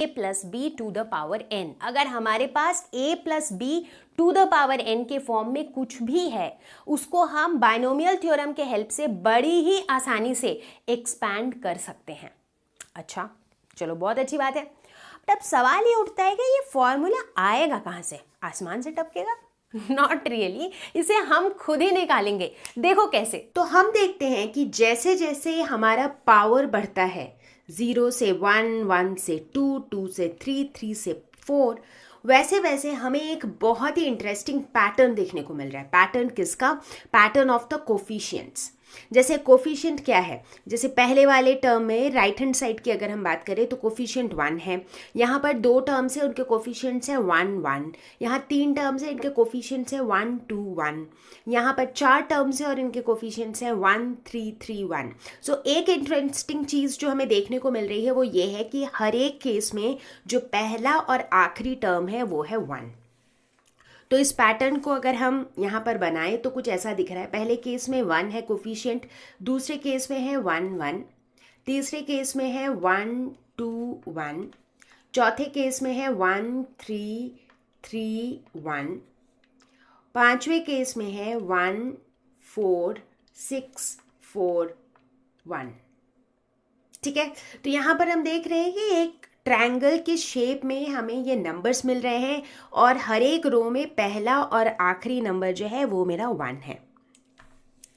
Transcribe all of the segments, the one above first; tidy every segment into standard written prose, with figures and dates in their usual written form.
a plus b to the power n। अगर हमारे पास a plus b to the power n के form में कुछ भी है, उसको हम बाइनोमियल थ्योरम के हेल्प से बड़ी ही आसानी से एक्सपैंड कर सकते हैं। अच्छा, चलो बहुत अच्छी बात है। अब सवाल ये उठता है कि ये फॉर्मूला आएगा कहाँ से? आसमान से टपकेगा? नॉट रियली, इसे हम खुद ही निकालेंगे। देखो कैसे। तो हम देखते हैं कि जैसे जैसे हमारा पावर बढ़ता है, 0 से 1, 1 से 2, 2 से 3, 3 से 4, वैसे वैसे हमें एक बहुत ही इंटरेस्टिंग पैटर्न देखने को मिल रहा है। पैटर्न किसका? Pattern of the coefficients. जैसे कोफिशिएंट क्या है, जैसे पहले वाले टर्म में राइट हैंड साइड की अगर हम बात करें तो कोफिशिएंट 1 है। यहाँ पर 2 टर्म्स है, उनके कोफिशिएंट्स है 1, 1। यहाँ 3 टर्म्स है, इनके कोफिशिएंट्स है 1, 2, 1। यहाँ पर 4 टर्म्स है और इनके कोफिशिएंट्स है 1, 3, 3, 1। सो एक इंटरेस्टिंग चीज़ जो हमें देखने को मिल रही है वो ये है कि हर एक केस में जो पहला और आखिरी टर्म है वो है 1। तो इस पैटर्न को अगर हम यहाँ पर बनाएं तो कुछ ऐसा दिख रहा है। पहले केस में 1 है कोफिशिएंट, दूसरे केस में है 1, 1, तीसरे केस में है 1, 2, 1, चौथे केस में है 1, 3, 3, 1, पांचवें केस में है 1, 4, 6, 4, 1। ठीक है, तो यहाँ पर हम देख रहे हैं कि एक ट्रायंगल के शेप में हमें ये नंबर्स मिल रहे हैं और हर एक रो में पहला और आखिरी नंबर जो है वो मेरा 1 है,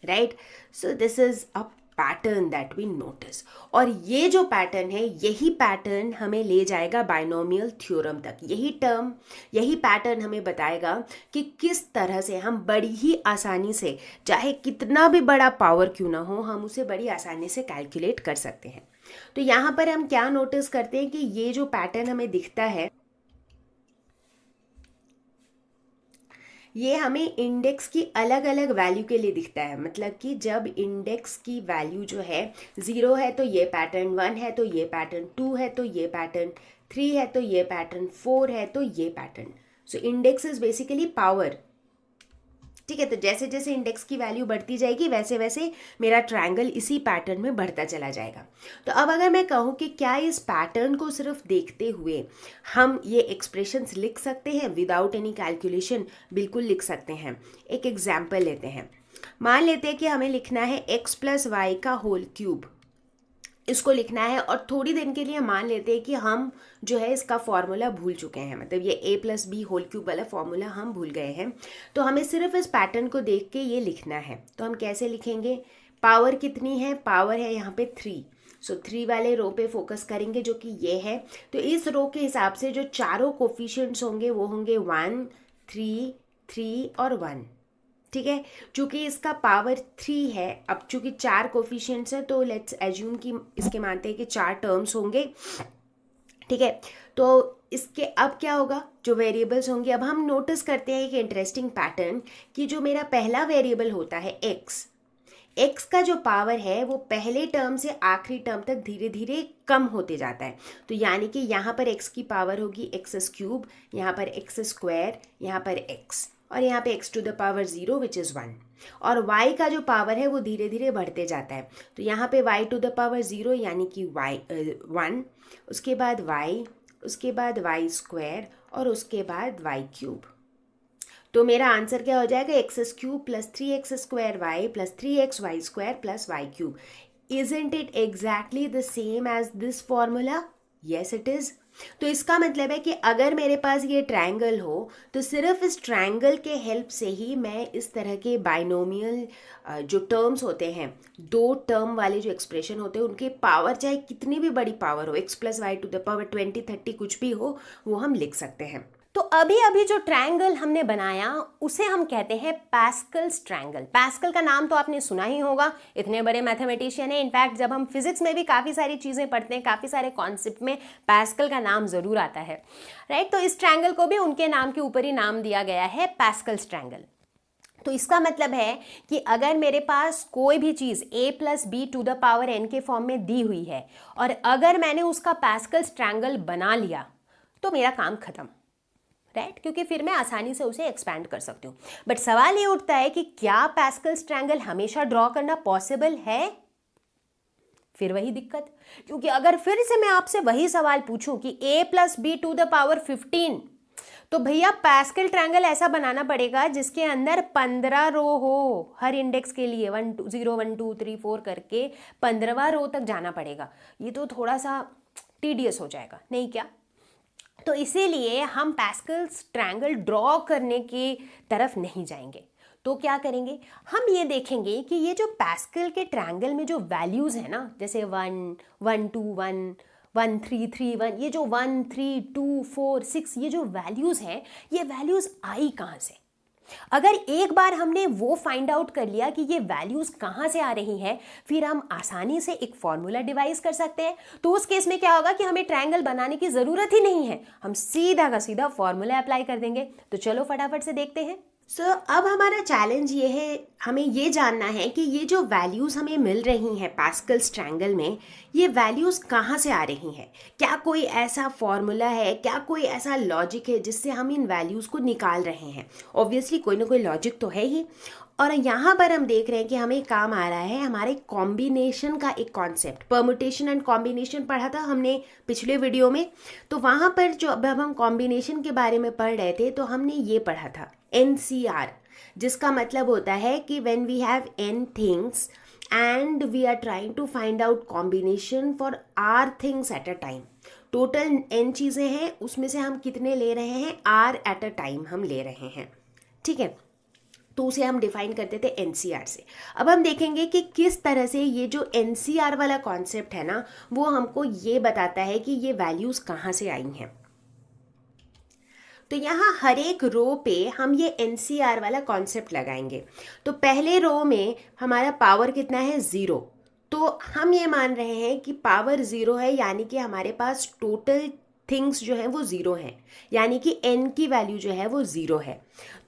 right. So this is a pattern that we notice. और ये जो पैटर्न है, यही पैटर्न हमें ले जाएगा बाइनोमियल थ्योरम तक। यही पैटर्न हमें बताएगा कि किस तरह से हम बड़ी ही आसानी से, चाहे कितना भी बड़ा पावर क्यों ना हो, हम उसे बड़ी आसानी से कैलकुलेट कर सकते हैं। तो यहाँ पर हम क्या नोटिस करते हैं कि ये जो पैटर्न हमें दिखता है, ये हमें इंडेक्स की अलग अलग वैल्यू के लिए दिखता है। मतलब कि जब इंडेक्स की वैल्यू जो है 0 है तो ये पैटर्न, 1 है तो ये पैटर्न, 2 है तो ये पैटर्न, 3 है तो ये पैटर्न, 4 है तो ये pattern. So index is basically power. ठीक है, तो जैसे जैसे इंडेक्स की वैल्यू बढ़ती जाएगी वैसे वैसे मेरा ट्रायंगल इसी पैटर्न में बढ़ता चला जाएगा। तो अब अगर मैं कहूँ कि क्या इस पैटर्न को सिर्फ देखते हुए हम ये एक्सप्रेशंस लिख सकते हैं विदाउट एनी कैलकुलेशन? बिल्कुल लिख सकते हैं। एक एग्जाम्पल लेते हैं। मान लेते हैं कि हमें लिखना है x प्लस वाई का होल क्यूब, इसको लिखना है। और थोड़ी देर के लिए मान लेते हैं कि हम जो है इसका फॉर्मूला भूल चुके हैं, मतलब ये a plus b whole cube वाला फॉर्मूला हम भूल गए हैं। तो हमें सिर्फ इस पैटर्न को देख के ये लिखना है। तो हम कैसे लिखेंगे? पावर कितनी है? पावर है यहाँ पे 3। सो 3 वाले रो पे फोकस करेंगे जो कि ये है। तो इस रो के हिसाब से जो चारों कोफिशिएंट्स होंगे वो होंगे 1, 3, 3 और 1। ठीक है, चूंकि इसका पावर 3 है, अब चूंकि 4 कोफिशिएंट्स हैं तो लेट्स एज्यूम कि इसके मानते हैं कि 4 टर्म्स होंगे। ठीक है, तो इसके अब क्या होगा? जो वेरिएबल्स होंगे, अब हम नोटिस करते हैं एक इंटरेस्टिंग पैटर्न कि जो मेरा पहला वेरिएबल होता है एक्स का जो पावर है वो पहले टर्म से आखिरी टर्म तक धीरे धीरे कम होते जाता है। तो यानी कि यहाँ पर x की पावर होगी एक्स क्यूब, यहाँ पर एक्स स्क्वायर, यहाँ पर x, और यहाँ पे x to the power 0 which is 1। और y का जो पावर है वो धीरे धीरे बढ़ते जाता है। तो यहाँ पे y टू द पावर 0 यानी कि 1, उसके बाद y, उसके बाद y स्क्वायर और उसके बाद y क्यूब। तो मेरा आंसर क्या हो जाएगा? X cube plus 3x square y plus 3x y square plus y cube. Isn't it exactly the same as this formula? Yes it is. तो इसका मतलब है कि अगर मेरे पास ये ट्रायंगल हो तो सिर्फ इस ट्रायंगल के हेल्प से ही मैं इस तरह के बाइनोमियल जो टर्म्स होते हैं, 2 टर्म वाले जो एक्सप्रेशन होते हैं, उनके पावर चाहे कितनी भी बड़ी पावर हो, x plus y to the power 20, 30 कुछ भी हो, वो हम लिख सकते हैं। तो अभी अभी जो ट्रायंगल हमने बनाया उसे हम कहते हैं पैस्कल्स ट्रायंगल। पैस्कल का नाम तो आपने सुना ही होगा, इतने बड़े मैथमेटिशियन है। इनफैक्ट जब हम फिजिक्स में भी काफ़ी सारी चीज़ें पढ़ते हैं, काफ़ी सारे कॉन्सेप्ट में पैस्कल का नाम ज़रूर आता है, राइट। तो इस ट्रायंगल को भी उनके नाम के ऊपर ही नाम दिया गया है, पैस्कल्स ट्रायंगल। तो इसका मतलब है कि अगर मेरे पास कोई भी चीज़ a plus b to the power n के फॉर्म में दी हुई है और अगर मैंने उसका पैस्कल्स ट्रायंगल बना लिया तो मेरा काम खत्म, राइट, क्योंकि फिर मैं आसानी से उसे एक्सपैंड कर सकती हूँ। बट सवाल ये उठता है कि क्या पैस्कल्स ट्रायंगल हमेशा ड्रॉ करना पॉसिबल है? फिर वही दिक्कत, क्योंकि अगर फिर से मैं आपसे वही सवाल पूछूं कि a + b to the power 15, तो भैया पैस्कल ट्रायंगल ऐसा बनाना पड़ेगा जिसके अंदर 15 रो हो हर इंडेक्स के लिए, 1 2 0 1 2 3 4 करके 15वां रो तक जाना पड़ेगा। ये तो थोड़ा सा टीडियस हो जाएगा, नहीं क्या? तो इसीलिए हम पैस्कल्स ट्रायंगल ड्रॉ करने की तरफ नहीं जाएंगे। तो क्या करेंगे, हम ये देखेंगे कि ये जो पैस्कल के ट्रायंगल में जो वैल्यूज़ है ना, जैसे 1 1 2 1 1 3 3 1, ये जो 1 3 2 4 6 ये जो वैल्यूज़ हैं, ये वैल्यूज़ आई कहाँ से? अगर एक बार हमने वो फाइंड आउट कर लिया कि ये वैल्यूज कहाँ से आ रही हैं, फिर हम आसानी से एक फॉर्मूला डिवाइस कर सकते हैं। तो उस केस में क्या होगा कि हमें ट्रायंगल बनाने की जरूरत ही नहीं है, हम सीधा का सीधा फॉर्मूला अप्लाई कर देंगे। तो चलो फटाफट से देखते हैं। अब हमारा चैलेंज ये है, हमें ये जानना है कि ये जो वैल्यूज़ हमें मिल रही हैं पैस्कल्स ट्रायंगल में, ये वैल्यूज़ कहाँ से आ रही हैं? क्या कोई ऐसा फॉर्मूला है, क्या कोई ऐसा लॉजिक है जिससे हम इन वैल्यूज़ को निकाल रहे हैं? ऑब्वियसली कोई ना कोई लॉजिक तो है ही। और यहाँ पर हम देख रहे हैं कि हमें काम आ रहा है हमारे कॉम्बिनेशन का एक कॉन्सेप्ट। परमुटेशन एंड कॉम्बिनेशन पढ़ा था हमने पिछले वीडियो में। तो वहाँ पर जो अब हम कॉम्बिनेशन के बारे में पढ़ रहे थे, तो हमने ये पढ़ा था NCR, जिसका मतलब होता है कि when we have n things and we are trying to find out combination for r things at a time, total n चीज़ें हैं, उसमें से हम कितने ले रहे हैं, r at a time हम ले रहे हैं, ठीक है? तो उसे हम डिफाइन करते थे NCR से। अब हम देखेंगे कि किस तरह से ये जो NCR वाला कॉन्सेप्ट है ना, वो हमको ये बताता है कि ये वैल्यूज़ कहाँ से आई हैं। तो यहाँ हर एक रो पे हम ये NCR वाला कॉन्सेप्ट लगाएंगे। तो पहले रो में हमारा पावर कितना है, 0। तो हम ये मान रहे हैं कि पावर 0 है, यानी कि हमारे पास टोटल थिंग्स जो हैं वो 0 हैं, यानी कि n की वैल्यू जो है वो 0 है।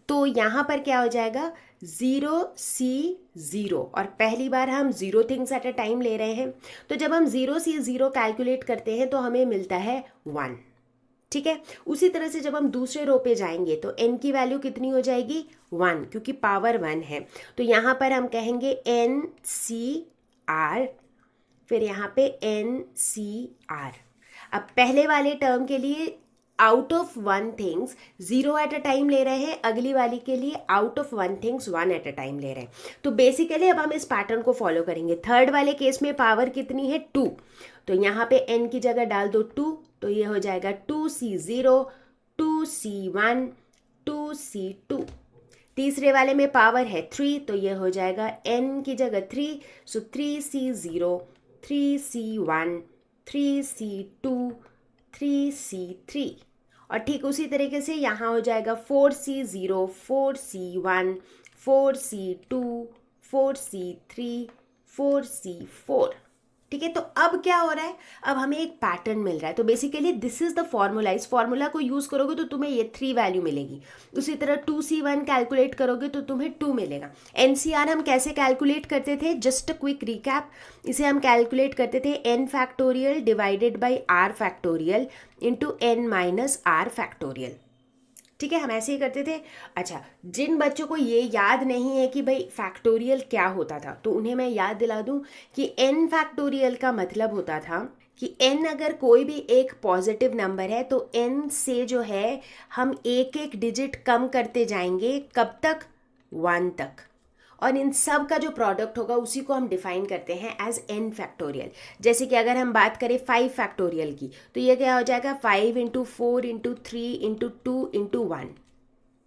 तो यहाँ पर क्या हो जाएगा, 0C0, और पहली बार हम 0 थिंग्स एट अ टाइम ले रहे हैं। तो जब हम 0C0 कैलकुलेट करते हैं तो हमें मिलता है 1, ठीक है? उसी तरह से जब हम दूसरे रो पे जाएंगे तो n की वैल्यू कितनी हो जाएगी, 1, क्योंकि पावर 1 है। तो यहाँ पर हम कहेंगे NCR, फिर यहाँ पे NCR। अब पहले वाले टर्म के लिए out of 1 things 0 at a time ले रहे हैं, अगली वाली के लिए out of 1 things 1 at a time ले रहे हैं। तो बेसिकली अब हम इस पैटर्न को फॉलो करेंगे। थर्ड वाले केस में पावर कितनी है, 2, तो यहाँ पे n की जगह डाल दो 2, तो ये हो जाएगा 2C0 2C1 2C2। तीसरे वाले में पावर है 3, तो ये हो जाएगा n की जगह 3, सो 3C0 3C1 3C2 3C3। और ठीक उसी तरीके से यहाँ हो जाएगा 4C0 4C1 4C2 4C3 4C4, ठीक है? तो अब क्या हो रहा है, अब हमें एक पैटर्न मिल रहा है। तो basically this is the formula. इस फॉर्मूला को यूज़ करोगे तो तुम्हें ये 3 वैल्यू मिलेगी। उसी तरह 2C1 कैलकुलेट करोगे तो तुम्हें 2 मिलेगा। NCR हम कैसे कैलकुलेट करते थे, जस्ट अ क्विक रिकैप। इसे हम कैलकुलेट करते थे n factorial divided by r factorial into n minus r factorial, ठीक है? हम ऐसे ही करते थे। अच्छा, जिन बच्चों को ये याद नहीं है कि भाई फैक्टोरियल क्या होता था, तो उन्हें मैं याद दिला दूं कि n फैक्टोरियल का मतलब होता था कि n अगर कोई भी एक पॉजिटिव नंबर है तो n से जो है हम एक एक डिजिट कम करते जाएंगे, कब तक, 1 तक। और इन सब का जो प्रोडक्ट होगा उसी को हम डिफाइन करते हैं एज n फैक्टोरियल। जैसे कि अगर हम बात करें 5 फैक्टोरियल की, तो ये क्या हो जाएगा, 5 इंटू 4 इंटू 3 इंटू 2 इंटू 1,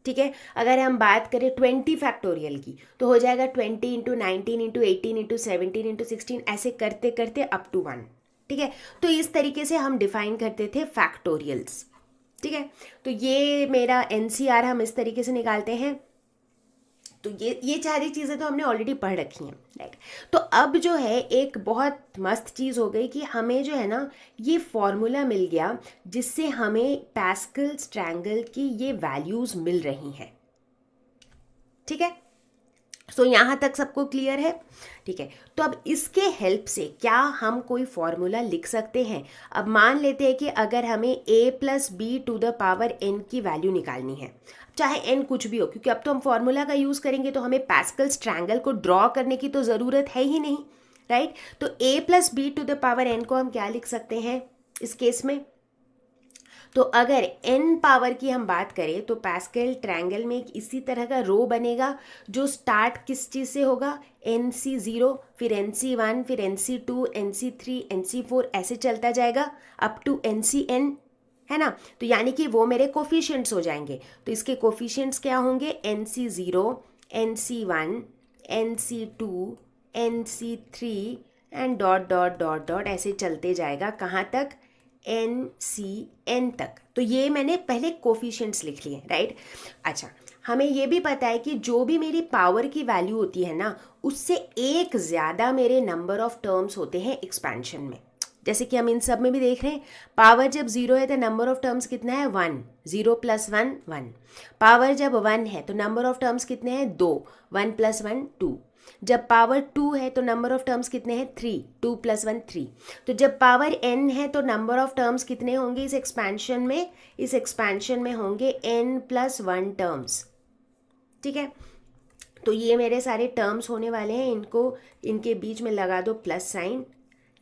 ठीक है? अगर हम बात करें 20 फैक्टोरियल की, तो हो जाएगा 20 इंटू 19 इंटू 18 इंटू 17 इंटू 16, ऐसे करते करते अप टू 1, ठीक है? तो इस तरीके से हम डिफाइन करते थे फैक्टोरियल्स, ठीक है? तो ये मेरा NCR हम इस तरीके से निकालते हैं। तो ये सारी चीज़ें तो हमने ऑलरेडी पढ़ रखी हैं, राइट? तो अब जो है एक बहुत मस्त चीज़ हो गई कि हमें जो है ना ये फॉर्मूला मिल गया जिससे हमें पैस्कल्स ट्रायंगल की ये वैल्यूज़ मिल रही हैं, ठीक है? सो यहाँ तक सबको क्लियर है, ठीक है? तो अब इसके हेल्प से क्या हम कोई फॉर्मूला लिख सकते हैं? अब मान लेते हैं कि अगर हमें a + b to the power n की वैल्यू निकालनी है, चाहे n कुछ भी हो, क्योंकि अब तो हम फॉर्मूला का यूज़ करेंगे तो हमें पैस्कल्स ट्रायंगल को ड्रॉ करने की तो ज़रूरत है ही नहीं, राइट। तो a plus b to the power n को हम क्या लिख सकते हैं इस केस में? तो अगर n पावर की हम बात करें तो पैस्कल ट्रायंगल में एक इसी तरह का रो बनेगा जो स्टार्ट किस चीज़ से होगा, NC0, फिर NC1, फिर NC2, NC3, NC4, ऐसे चलता जाएगा अप टू NCn, है ना। तो यानी कि वो मेरे कोफिशिएंट्स हो जाएंगे। तो इसके कोफिशिएंट्स क्या होंगे, NC0, NC1, NC2, NC3 and dot dot dot dot ऐसे चलते जाएगा कहाँ तक, NCn तक। तो ये मैंने पहले कोफिशिएंट्स लिख लिए, राइट। अच्छा, हमें ये भी पता है कि जो भी मेरी पावर की वैल्यू होती है ना, उससे एक ज़्यादा मेरे नंबर ऑफ टर्म्स होते हैं एक्सपेंशन में। जैसे कि हम इन सब में भी देख रहे हैं, पावर जब 0 है तो नंबर ऑफ टर्म्स कितना है, 1, 0 प्लस 1 1। पावर जब 1 है तो नंबर ऑफ टर्म्स कितने हैं, 2, 1 प्लस 1 2। जब पावर 2 है तो नंबर ऑफ टर्म्स कितने हैं, 3, 2 प्लस 1 3। तो जब पावर n है तो नंबर ऑफ टर्म्स कितने होंगे इस एक्सपेंशन में, इस एक्सपेंशन में होंगे n प्लस 1 टर्म्स, ठीक है। तो ये मेरे सारे टर्म्स होने वाले हैं, इनको इनके बीच में लगा दो प्लस साइन,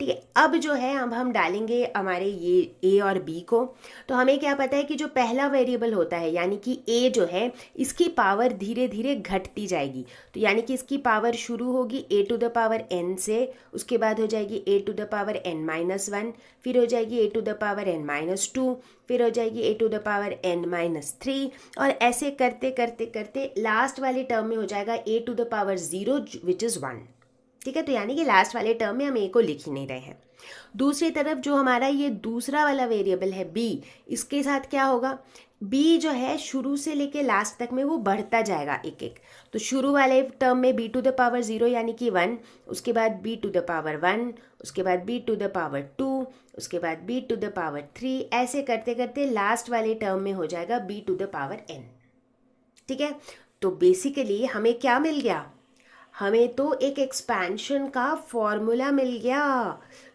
ठीक है। अब जो है अब हम डालेंगे हमारे ये a और b को। तो हमें क्या पता है कि जो पहला वेरिएबल होता है यानी कि a जो है, इसकी पावर धीरे धीरे घटती जाएगी। तो यानी कि इसकी पावर शुरू होगी a to the power n से, उसके बाद हो जाएगी a to the power n minus 1, फिर हो जाएगी a to the power n minus 2, फिर हो जाएगी a to the power n minus 3, और ऐसे करते करते करते लास्ट वाले टर्म में हो जाएगा a to the power 0 which is 1, ठीक है। तो यानी कि लास्ट वाले टर्म में हम a को लिख ही नहीं रहे हैं। दूसरी तरफ जो हमारा ये दूसरा वाला वेरिएबल है b, इसके साथ क्या होगा, b जो है शुरू से लेके लास्ट तक में वो बढ़ता जाएगा एक एक। तो शुरू वाले टर्म में b टू द पावर 0 यानी कि 1, उसके बाद b टू द पावर 1, उसके बाद b टू द पावर 2, उसके बाद b टू द पावर 3, ऐसे करते करते लास्ट वाले टर्म में हो जाएगा b to the power n, ठीक है। तो बेसिकली हमें क्या मिल गया, हमें तो एक एक्सपेंशन का फॉर्मूला मिल गया।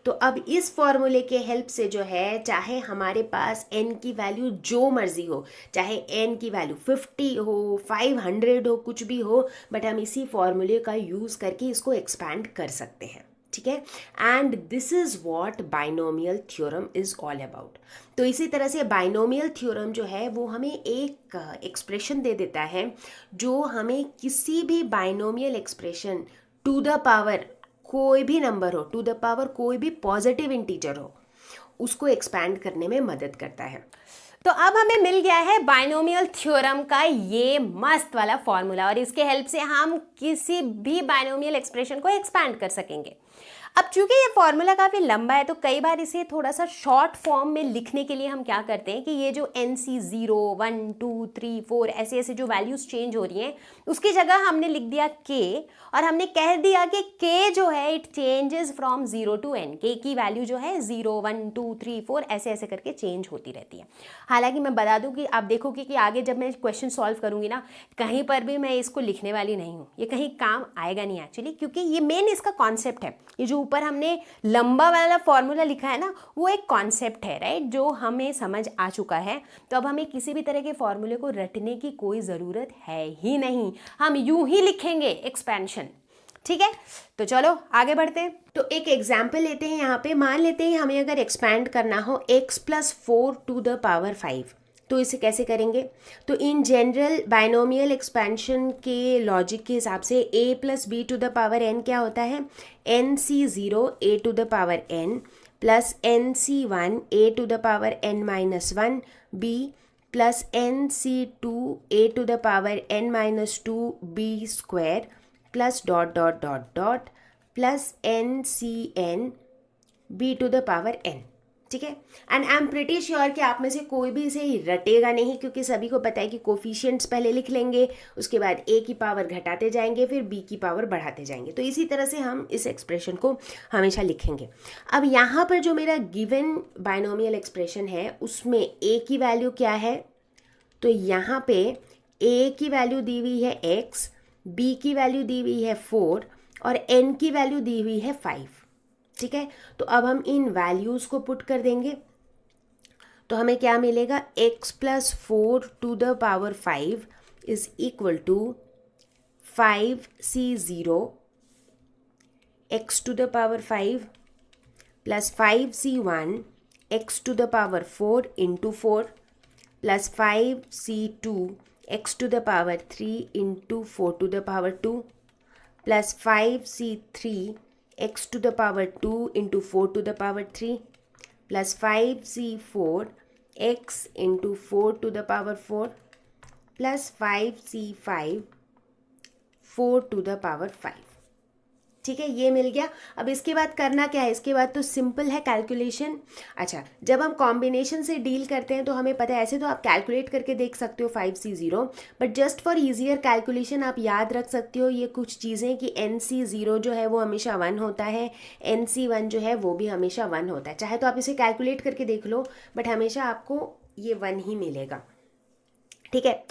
तो अब इस फॉर्मूले के हेल्प से जो है, चाहे हमारे पास n की वैल्यू जो मर्जी हो, चाहे n की वैल्यू 50 हो, 500 हो, कुछ भी हो, बट हम इसी फॉर्मूले का यूज़ करके इसको एक्सपैंड कर सकते हैं, ठीक है। And this is what binomial theorem is all about. तो इसी तरह से बाइनोमियल थ्योरम जो है वो हमें एक एक्सप्रेशन दे देता है जो हमें किसी भी binomial expression to the power कोई भी नंबर हो, टू द पावर कोई भी पॉजिटिव इंटीजर हो, उसको एक्सपैंड करने में मदद करता है। तो अब हमें मिल गया है बाइनोमियल थ्योरम का ये मस्त वाला फॉर्मूला, और इसके हेल्प से हम किसी भी बाइनोमियल एक्सप्रेशन को एक्सपैंड कर सकेंगे। अब चूंकि ये फॉर्मूला काफ़ी लंबा है तो कई बार इसे थोड़ा सा शॉर्ट फॉर्म में लिखने के लिए हम क्या करते हैं कि ये जो NC0, 1, 2, 3, 4 ऐसे ऐसे जो वैल्यूज़ चेंज हो रही हैं उसकी जगह हमने लिख दिया K, और हमने कह दिया कि K जो है it changes from 0 to n। K की वैल्यू जो है 0, 1, 2, 3, 4 ऐसे ऐसे करके चेंज होती रहती है। हालांकि मैं बता दूं कि आप देखोगे कि आगे जब मैं क्वेश्चन सॉल्व करूंगी ना, कहीं पर भी मैं इसको लिखने वाली नहीं हूँ, ये कहीं काम आएगा नहीं एक्चुअली, क्योंकि ये मेन इसका कॉन्सेप्ट है। ये जो ऊपर हमने लंबा वाला फॉर्मूला लिखा है ना, वो एक कॉन्सेप्ट है, राइट, जो हमें समझ आ चुका है। तो अब हमें किसी भी तरह के फॉर्मूले को रटने की कोई ज़रूरत है ही नहीं, हम यूं ही लिखेंगे एक्सपेंशन, ठीक है। तो चलो आगे बढ़ते हैं। तो एक एग्जाम्पल लेते हैं यहाँ पे। मान लेते हैं हमें अगर एक्सपैंड करना हो x plus 4 to the power 5, तो इसे कैसे करेंगे? तो इन जनरल बाइनोमियल एक्सपेंशन के लॉजिक के हिसाब से a plus b to the power n क्या होता है? NC0 a to the power n plus NC1 a to the power n minus 1 b plus NC2 a to the power n minus 2 b square plus dot dot dot dot plus NCn b to the power n, ठीक है। And I am pretty sure कि आप में से कोई भी इसे रटेगा नहीं, क्योंकि सभी को पता है कि कोफिशिएंट्स पहले लिख लेंगे, उसके बाद a की पावर घटाते जाएंगे, फिर b की पावर बढ़ाते जाएंगे। तो इसी तरह से हम इस एक्सप्रेशन को हमेशा लिखेंगे। अब यहाँ पर जो मेरा गिवन बाइनोमियल एक्सप्रेशन है उसमें a की वैल्यू क्या है? तो यहाँ पे a की वैल्यू दी हुई है x, b की वैल्यू दी हुई है 4 और n की वैल्यू दी हुई है 5, ठीक है। तो अब हम इन वैल्यूज़ को पुट कर देंगे तो हमें क्या मिलेगा? x plus 4 to the power 5 is equal to 5C0 x to the power 5 plus 5c1 x to the power 4 into 4 plus 5c2 x to the power 3 into 4 to the power 2 plus 5c3 x to the power 2 into 4 to the power 3 plus 5c4 x into 4 to the power 4 plus 5c5 4 to the power 5. ठीक है, ये मिल गया. अब इसके बाद करना क्या है, इसके बाद तो सिंपल है कैलकुलेशन. अच्छा, जब हम कॉम्बिनेशन से डील करते हैं तो हमें पता है, ऐसे तो आप कैलकुलेट करके देख सकते हो 5c0, but just for easier calculation आप याद रख सकते हो ये कुछ चीज़ें कि nc0 जो है वो हमेशा 1 होता है, nc1 जो है वो भी हमेशा 1 होता है. चाहे तो आप इसे कैलकुलेट करके देख लो, बट हमेशा आपको ये 1 ही मिलेगा. ठीक है,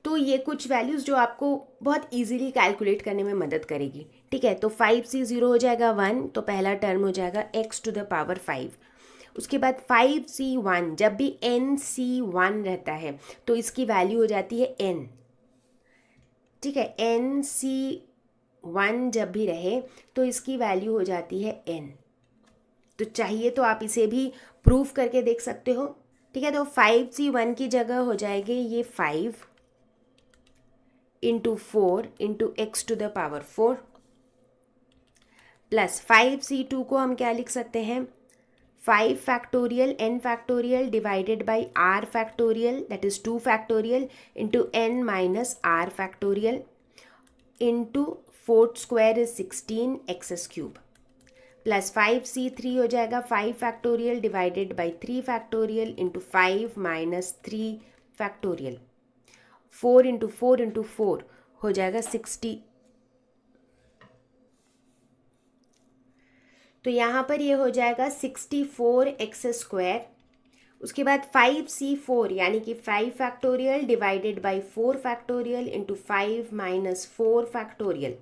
तो ये कुछ वैल्यूज़ जो आपको बहुत इजीली कैलकुलेट करने में मदद करेगी. ठीक है, तो 5c0 हो जाएगा 1, तो पहला टर्म हो जाएगा x टू द पावर 5. उसके बाद 5c1, जब भी nc1 रहता है तो इसकी वैल्यू हो जाती है n. ठीक है, nc1 जब भी रहे तो इसकी वैल्यू हो जाती है n. तो चाहिए तो आप इसे भी प्रूफ करके देख सकते हो. ठीक है, तो 5c1 की जगह हो जाएगी ये 5 into 4 into x to the power 4 plus 5c2 को हम क्या लिख सकते हैं, 5 factorial n factorial divided by r factorial that is 2 factorial into n minus r factorial into 4 square is 16 x cube plus 5c3 हो जाएगा 5 factorial divided by 3 factorial into 5 minus 3 factorial. 4 into 4 into 4 हो जाएगा 60. तो यहाँ पर ये हो जाएगा 64 एक्स स्क्वायर. उसके बाद 5c4 यानी कि 5 factorial divided by 4 factorial into 5 minus 4 factorial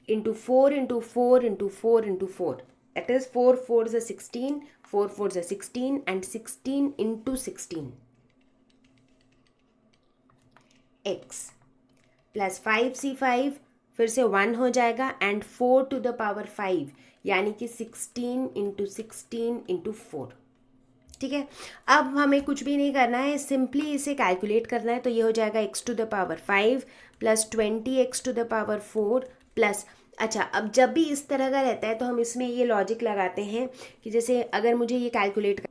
into 4 into 4 into 4 into 4 that is 4 4 is 16, 4 4 is 16 and 16 into 16 x plus 5c5 फिर से 1 हो जाएगा एंड 4 टू द पावर 5 यानी कि 16 इंटू 16 इंटू 4. ठीक है, अब हमें कुछ भी नहीं करना है, सिंपली इसे कैलकुलेट करना है. तो ये हो जाएगा x to the power 5 plus 20x to the power 4 plus. अच्छा, अब जब भी इस तरह का रहता है तो हम इसमें ये लॉजिक लगाते हैं कि जैसे अगर मुझे ये कैलकुलेट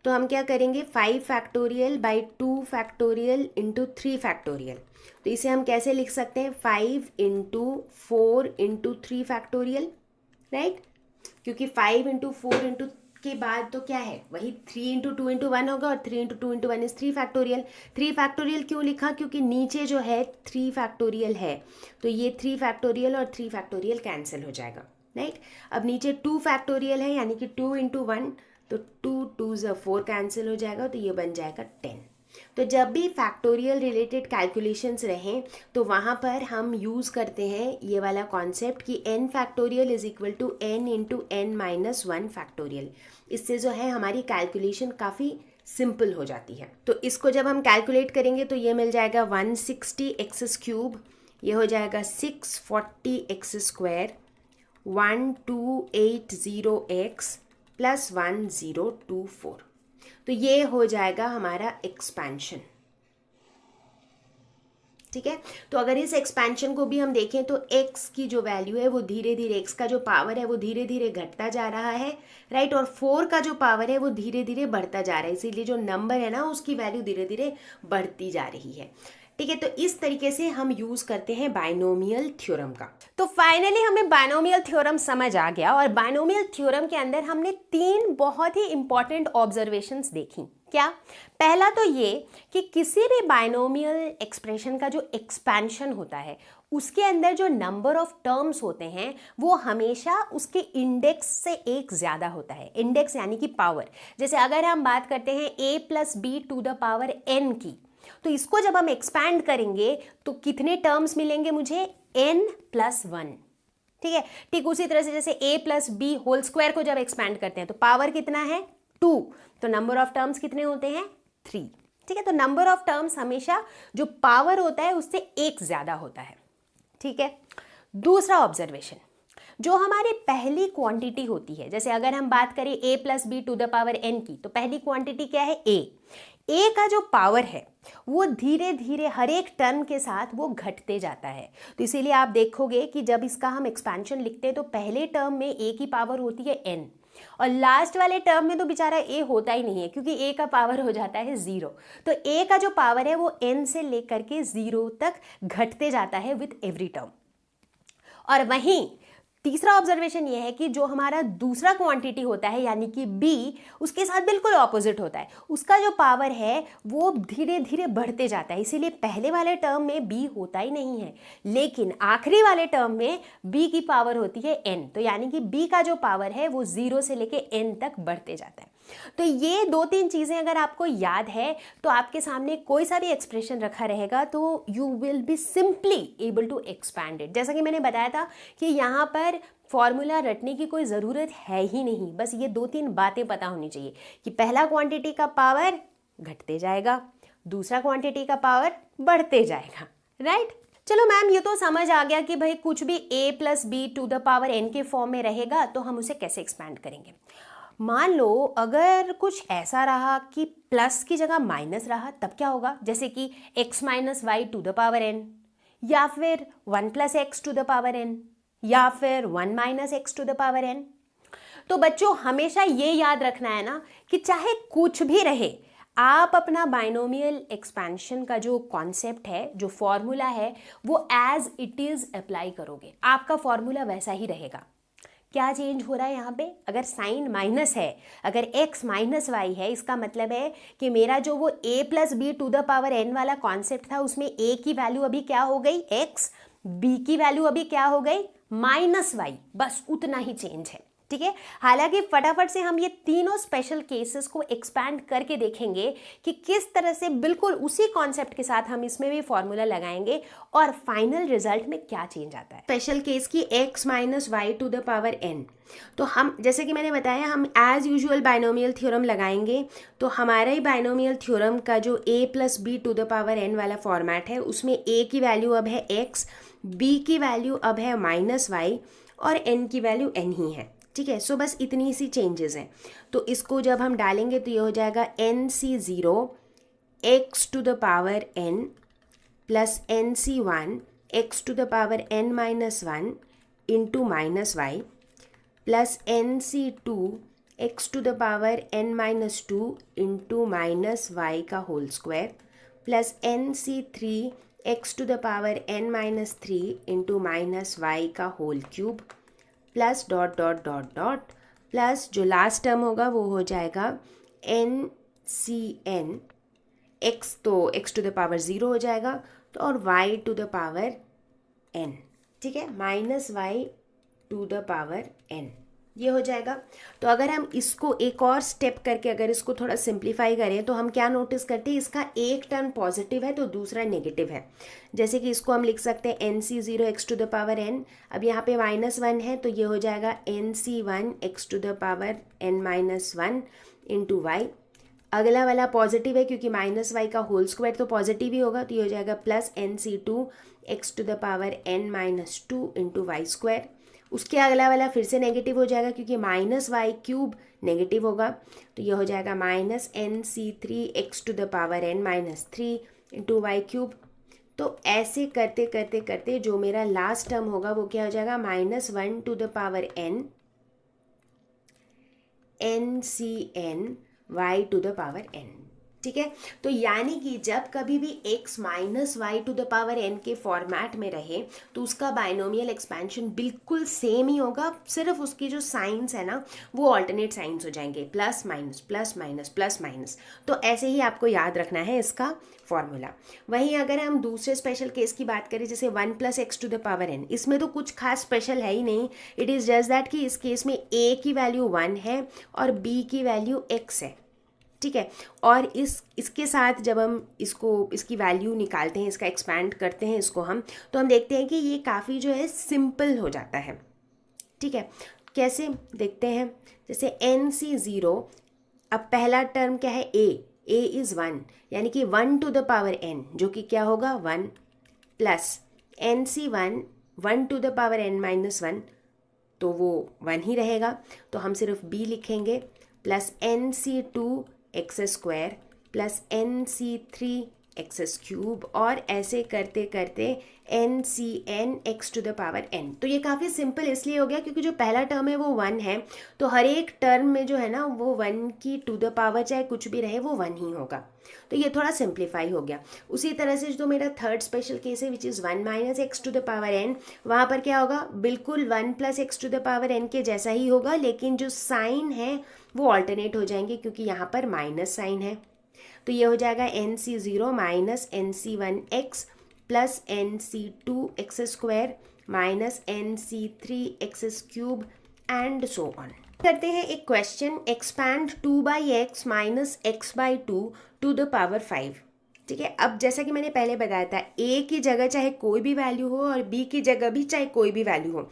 तो हम क्या करेंगे, 5 factorial by 2 factorial into 3 factorial. तो इसे हम कैसे लिख सकते हैं, 5 इंटू 4 इंटू 3 फैक्टोरियल, राइट, क्योंकि 5 इंटू 4 इंटू के बाद तो क्या है, वही 3 इंटू 2 इंटू 1 होगा और 3 into 2 into 1 is 3 factorial. 3 factorial क्यों लिखा, क्योंकि नीचे जो है 3 फैक्टोरियल है, तो ये 3 फैक्टोरियल और 3 फैक्टोरियल कैंसिल हो जाएगा, राइट. अब नीचे 2 फैक्टोरियल है यानी कि 2 इंटू 1, तो 2 2 4 कैंसिल हो जाएगा, तो ये बन जाएगा 10. तो जब भी फैक्टोरियल रिलेटेड कैलकुलेशंस रहें तो वहाँ पर हम यूज़ करते हैं ये वाला कॉन्सेप्ट कि n factorial is equal to n into n minus 1 factorial. इससे जो है हमारी कैलकुलेशन काफ़ी सिंपल हो जाती है. तो इसको जब हम कैलकुलेट करेंगे तो ये मिल जाएगा 160 एक्स क्यूब, ये हो जाएगा 640 एक्स स्क्वायर 1280 एक्स प्लस 1024. तो ये हो जाएगा हमारा एक्सपेंशन. ठीक है, तो अगर इस एक्सपेंशन को भी हम देखें तो x की जो वैल्यू है वो धीरे धीरे, x का जो पावर है वो धीरे धीरे घटता जा रहा है, राइट, और 4 का जो पावर है वो धीरे धीरे बढ़ता जा रहा है. इसीलिए जो नंबर है ना उसकी वैल्यू धीरे धीरे बढ़ती जा रही है. ठीक है, तो इस तरीके से हम यूज करते हैं बाइनोमियल थ्योरम का. तो फाइनली हमें बाइनोमियल थ्योरम समझ आ गया और बाइनोमियल थ्योरम के अंदर हमने 3 बहुत ही इंपॉर्टेंट ऑब्जर्वेशंस देखी. क्या? पहला तो ये कि किसी भी बाइनोमियल एक्सप्रेशन का जो एक्सपेंशन होता है उसके अंदर जो नंबर ऑफ टर्म्स होते हैं वो हमेशा उसके इंडेक्स से एक ज़्यादा होता है. इंडेक्स यानी कि पावर. जैसे अगर हम बात करते हैं a plus b to the power n की, तो इसको जब हम एक्सपैंड करेंगे तो कितने टर्म्स मिलेंगे मुझे, n प्लस 1. ठीक है, ठीक उसी तरह से जैसे a plus b whole square को जब एक्सपैंड करते हैं तो पावर कितना है 2, तो नंबर ऑफ टर्म्स कितने होते हैं 3. ठीक है, तो नंबर ऑफ टर्म्स हमेशा जो पावर होता है उससे एक ज़्यादा होता है. ठीक है, दूसरा ऑब्जर्वेशन, जो हमारी पहली क्वांटिटी होती है, जैसे अगर हम बात करें a plus b to the power n की, तो पहली क्वांटिटी क्या है a का जो पावर है वो धीरे धीरे हर एक टर्म के साथ वो घटते जाता है। तो इसीलिए आप देखोगे कि जब इसका हम एक्सपेंशन लिखते हैं तो पहले टर्म में a की पावर होती है n, और लास्ट वाले टर्म में तो बेचारा a होता ही नहीं है क्योंकि a का पावर हो जाता है 0। तो a का जो पावर है वो n से लेकर के 0 तक घटते जाता है विथ एवरी टर्म। और वहीं तीसरा ऑब्जर्वेशन ये है कि जो हमारा दूसरा क्वांटिटी होता है यानी कि b, उसके साथ बिल्कुल ऑपोजिट होता है। उसका जो पावर है वो धीरे धीरे बढ़ते जाता है, इसीलिए पहले वाले टर्म में b होता ही नहीं है, लेकिन आखिरी वाले टर्म में b की पावर होती है n। तो यानी कि b का जो पावर है वो 0 से लेके n तक बढ़ते जाता है। तो ये 2-3 चीज़ें अगर आपको याद है तो आपके सामने कोई सा भी एक्सप्रेशन रखा रहेगा तो you will be simply able to expand it. जैसा कि मैंने बताया था कि यहाँ पर फॉर्मूला रटने की कोई ज़रूरत है ही नहीं, बस ये 2-3 बातें पता होनी चाहिए कि पहला क्वांटिटी का पावर घटते जाएगा, दूसरा क्वांटिटी का पावर बढ़ते जाएगा, राइट। चलो मैम ये तो समझ आ गया कि भाई कुछ भी a plus b to the power n के फॉर्म में रहेगा तो हम उसे कैसे एक्सपैंड करेंगे। मान लो अगर कुछ ऐसा रहा कि प्लस की जगह माइनस रहा, तब क्या होगा, जैसे कि x minus y to the power n, या फिर 1 plus x to the power n, या फिर 1 minus x to the power n। तो बच्चों हमेशा ये याद रखना है ना कि चाहे कुछ भी रहे, आप अपना बाइनोमियल एक्सपेंशन का जो कॉन्सेप्ट है, जो फॉर्मूला है, वो एज इट इज अप्लाई करोगे, आपका फॉर्मूला वैसा ही रहेगा। क्या चेंज हो रहा है यहाँ पे, अगर साइन माइनस है, अगर x माइनस वाई है, इसका मतलब है कि मेरा जो वो a plus b to the power n वाला कॉन्सेप्ट था उसमें a की वैल्यू अभी क्या हो गई x, b की वैल्यू अभी क्या हो गई माइनस वाई, बस उतना ही चेंज है, ठीक है। हालांकि फटाफट से हम ये तीनों स्पेशल केसेस को एक्सपैंड करके देखेंगे कि किस तरह से बिल्कुल उसी कॉन्सेप्ट के साथ हम इसमें भी फॉर्मूला लगाएंगे और फाइनल रिजल्ट में क्या चेंज आता है। स्पेशल केस की x minus y to the power n, तो हम जैसे कि मैंने बताया हम एज यूजुअल बाइनोमियल थ्योरम लगाएंगे। तो हमारा ही बाइनोमियल थ्योरम का जो a plus b to the power n वाला फॉर्मेट है उसमें a की वैल्यू अब है x, b की वैल्यू अब है माइनस वाई और n की वैल्यू n ही है, ठीक है। सो बस इतनी सी चेंजेस हैं। तो इसको जब हम डालेंगे तो ये हो जाएगा nc0 x to the power n plus nc1 x to the power n minus 1 into minus y plus nc2 x to the power n minus 2 into minus y का whole square plus nc3 x to the power n minus 3 into minus y का whole cube plus dot dot dot dot plus जो last term होगा वो हो जाएगा NCN x, तो x to the power 0 हो जाएगा, तो और y to the power n, ठीक है, minus y to the power n ये हो जाएगा। तो अगर हम इसको एक और स्टेप करके अगर इसको थोड़ा सिंप्लीफाई करें तो हम क्या नोटिस करते हैं, इसका एक टर्म पॉजिटिव है तो दूसरा नेगेटिव है। जैसे कि इसको हम लिख सकते हैं NC0 x to the power n, अब यहाँ पे -1 है तो ये हो जाएगा NC1 x to the power n minus 1 into y. अगला वाला पॉजिटिव है क्योंकि माइनस वाई का होल स्क्वायर तो पॉजिटिव ही होगा, तो ये हो जाएगा plus NC2 x to the power n minus 2 into y square. उसके अगला वाला फिर से नेगेटिव हो जाएगा क्योंकि माइनस वाई क्यूब नेगेटिव होगा, तो ये हो जाएगा minus NC3 x to the power n minus 3 into y cube. तो ऐसे करते करते करते जो मेरा लास्ट टर्म होगा वो क्या हो जाएगा, -1 to the power n NCN y to the power n, ठीक है। तो यानी कि जब कभी भी x minus y to the power n के फॉर्मेट में रहे तो उसका बाइनोमियल एक्सपेंशन बिल्कुल सेम ही होगा, सिर्फ उसकी जो साइंस है ना वो ऑल्टरनेट साइंस हो जाएंगे, plus minus plus minus plus minus. तो ऐसे ही आपको याद रखना है इसका फॉर्मूला। वहीं अगर हम दूसरे स्पेशल केस की बात करें जैसे 1 plus x to the power n, इसमें तो कुछ खास स्पेशल है ही नहीं, इट इज़ जस्ट दैट कि इस केस में a की वैल्यू 1 है और b की वैल्यू x है, ठीक है। और इसके साथ जब हम इसकी वैल्यू निकालते हैं, इसका एक्सपैंड करते हैं इसको हम, तो हम देखते हैं कि ये काफ़ी जो है सिंपल हो जाता है, ठीक है। कैसे देखते हैं, जैसे NC0, अब पहला टर्म क्या है a इज़ 1 यानी कि 1 टू द पावर n जो कि क्या होगा 1 plus NC1 1 to the power n minus 1, तो वो 1 ही रहेगा, तो हम सिर्फ b लिखेंगे प्लस nc2x² प्लस nc3x³ और ऐसे करते करते ncn x to the power n। तो ये काफ़ी सिंपल इसलिए हो गया क्योंकि जो पहला टर्म है वो 1 है, तो हर एक टर्म में जो है ना वो 1 की टू द पावर चाहे कुछ भी रहे वो 1 ही होगा, तो ये थोड़ा सिंप्लीफाई हो गया। उसी तरह से जो मेरा थर्ड स्पेशल केस है which is 1 minus x to the power n, वहाँ पर क्या होगा, बिल्कुल 1 plus x to the power n के जैसा ही होगा, लेकिन जो साइन है वो ऑल्टरनेट हो जाएंगे क्योंकि यहाँ पर माइनस साइन है। तो ये हो जाएगा nc0 minus nc1x plus nc2x² minus nc3x³ and so on. करते हैं एक question, expand 2/x minus x/2 to the power 5। ठीक है, अब जैसा कि मैंने पहले बताया था a की जगह चाहे कोई भी वैल्यू हो और b की जगह भी चाहे कोई भी वैल्यू हो,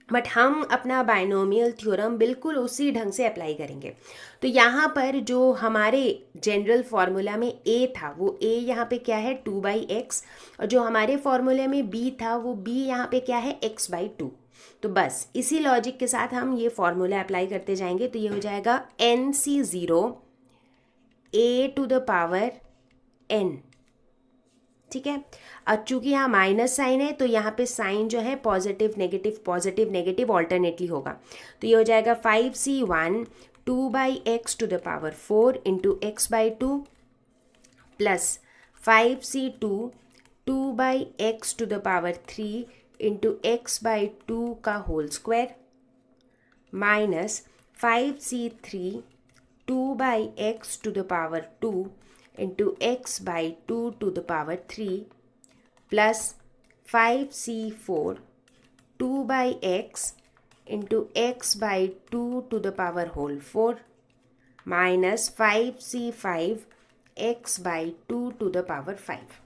बट हम अपना बाइनोमियल थ्योरम बिल्कुल उसी ढंग से अप्लाई करेंगे। तो यहाँ पर जो हमारे जनरल फार्मूला में a था वो a यहाँ पे क्या है 2/x, और जो हमारे फार्मूले में b था वो b यहाँ पे क्या है x/2। तो बस इसी लॉजिक के साथ हम ये फार्मूला अप्लाई करते जाएंगे। तो ये हो जाएगा nc0 a to the power n। ठीक है, अब चूंकि यहाँ माइनस साइन है तो यहाँ पे साइन जो है पॉजिटिव नेगेटिव ऑल्टरनेटली होगा। तो ये हो जाएगा 5c1 2/x to the power 4 into x/2 plus 5c2 2/x to the power 3 into x/2 का whole square minus 5c3 2/x to the power 2 into x/2 to the power 3 plus 5c4 2/x into x/2 to the power whole 4 minus 5c5 x/2 to the power 5।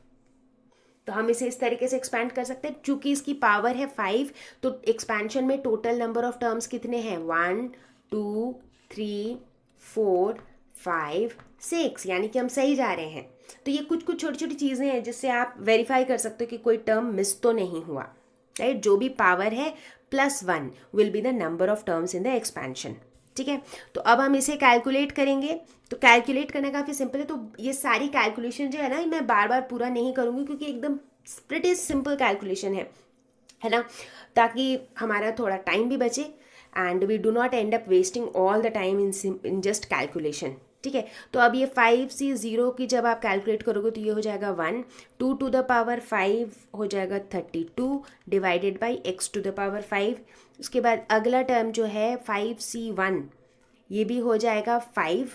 तो हम इसे इस तरीके से expand कर सकते हैं, चूंकि इसकी पावर है 5 तो एक्सपेंशन में टोटल नंबर ऑफ टर्म्स कितने हैं 1 2 3 4 5 6, यानी कि हम सही जा रहे हैं। तो ये कुछ छोटी छोटी चीज़ें हैं जिससे आप वेरीफाई कर सकते हो कि कोई टर्म मिस तो नहीं हुआ, राइट। जो भी पावर है +1 will be the number of terms in the expansion. ठीक है, तो अब हम इसे कैलकुलेट करेंगे। तो कैलकुलेट करना काफ़ी सिंपल है, तो ये सारी कैलकुलेशन जो है ना मैं बार बार पूरा नहीं करूँगी क्योंकि एकदम प्रीटी सिंपल कैलकुलेशन है ना, ताकि हमारा थोड़ा टाइम भी बचे and we do not end up wasting all the time in just calculation. ठीक है, तो अब ये 5c0 की जब आप कैलकुलेट करोगे तो ये हो जाएगा 1, 2 टू द पावर 5 हो जाएगा 32 divided by x to the power 5। उसके बाद अगला टर्म जो है 5c1 ये भी हो जाएगा 5,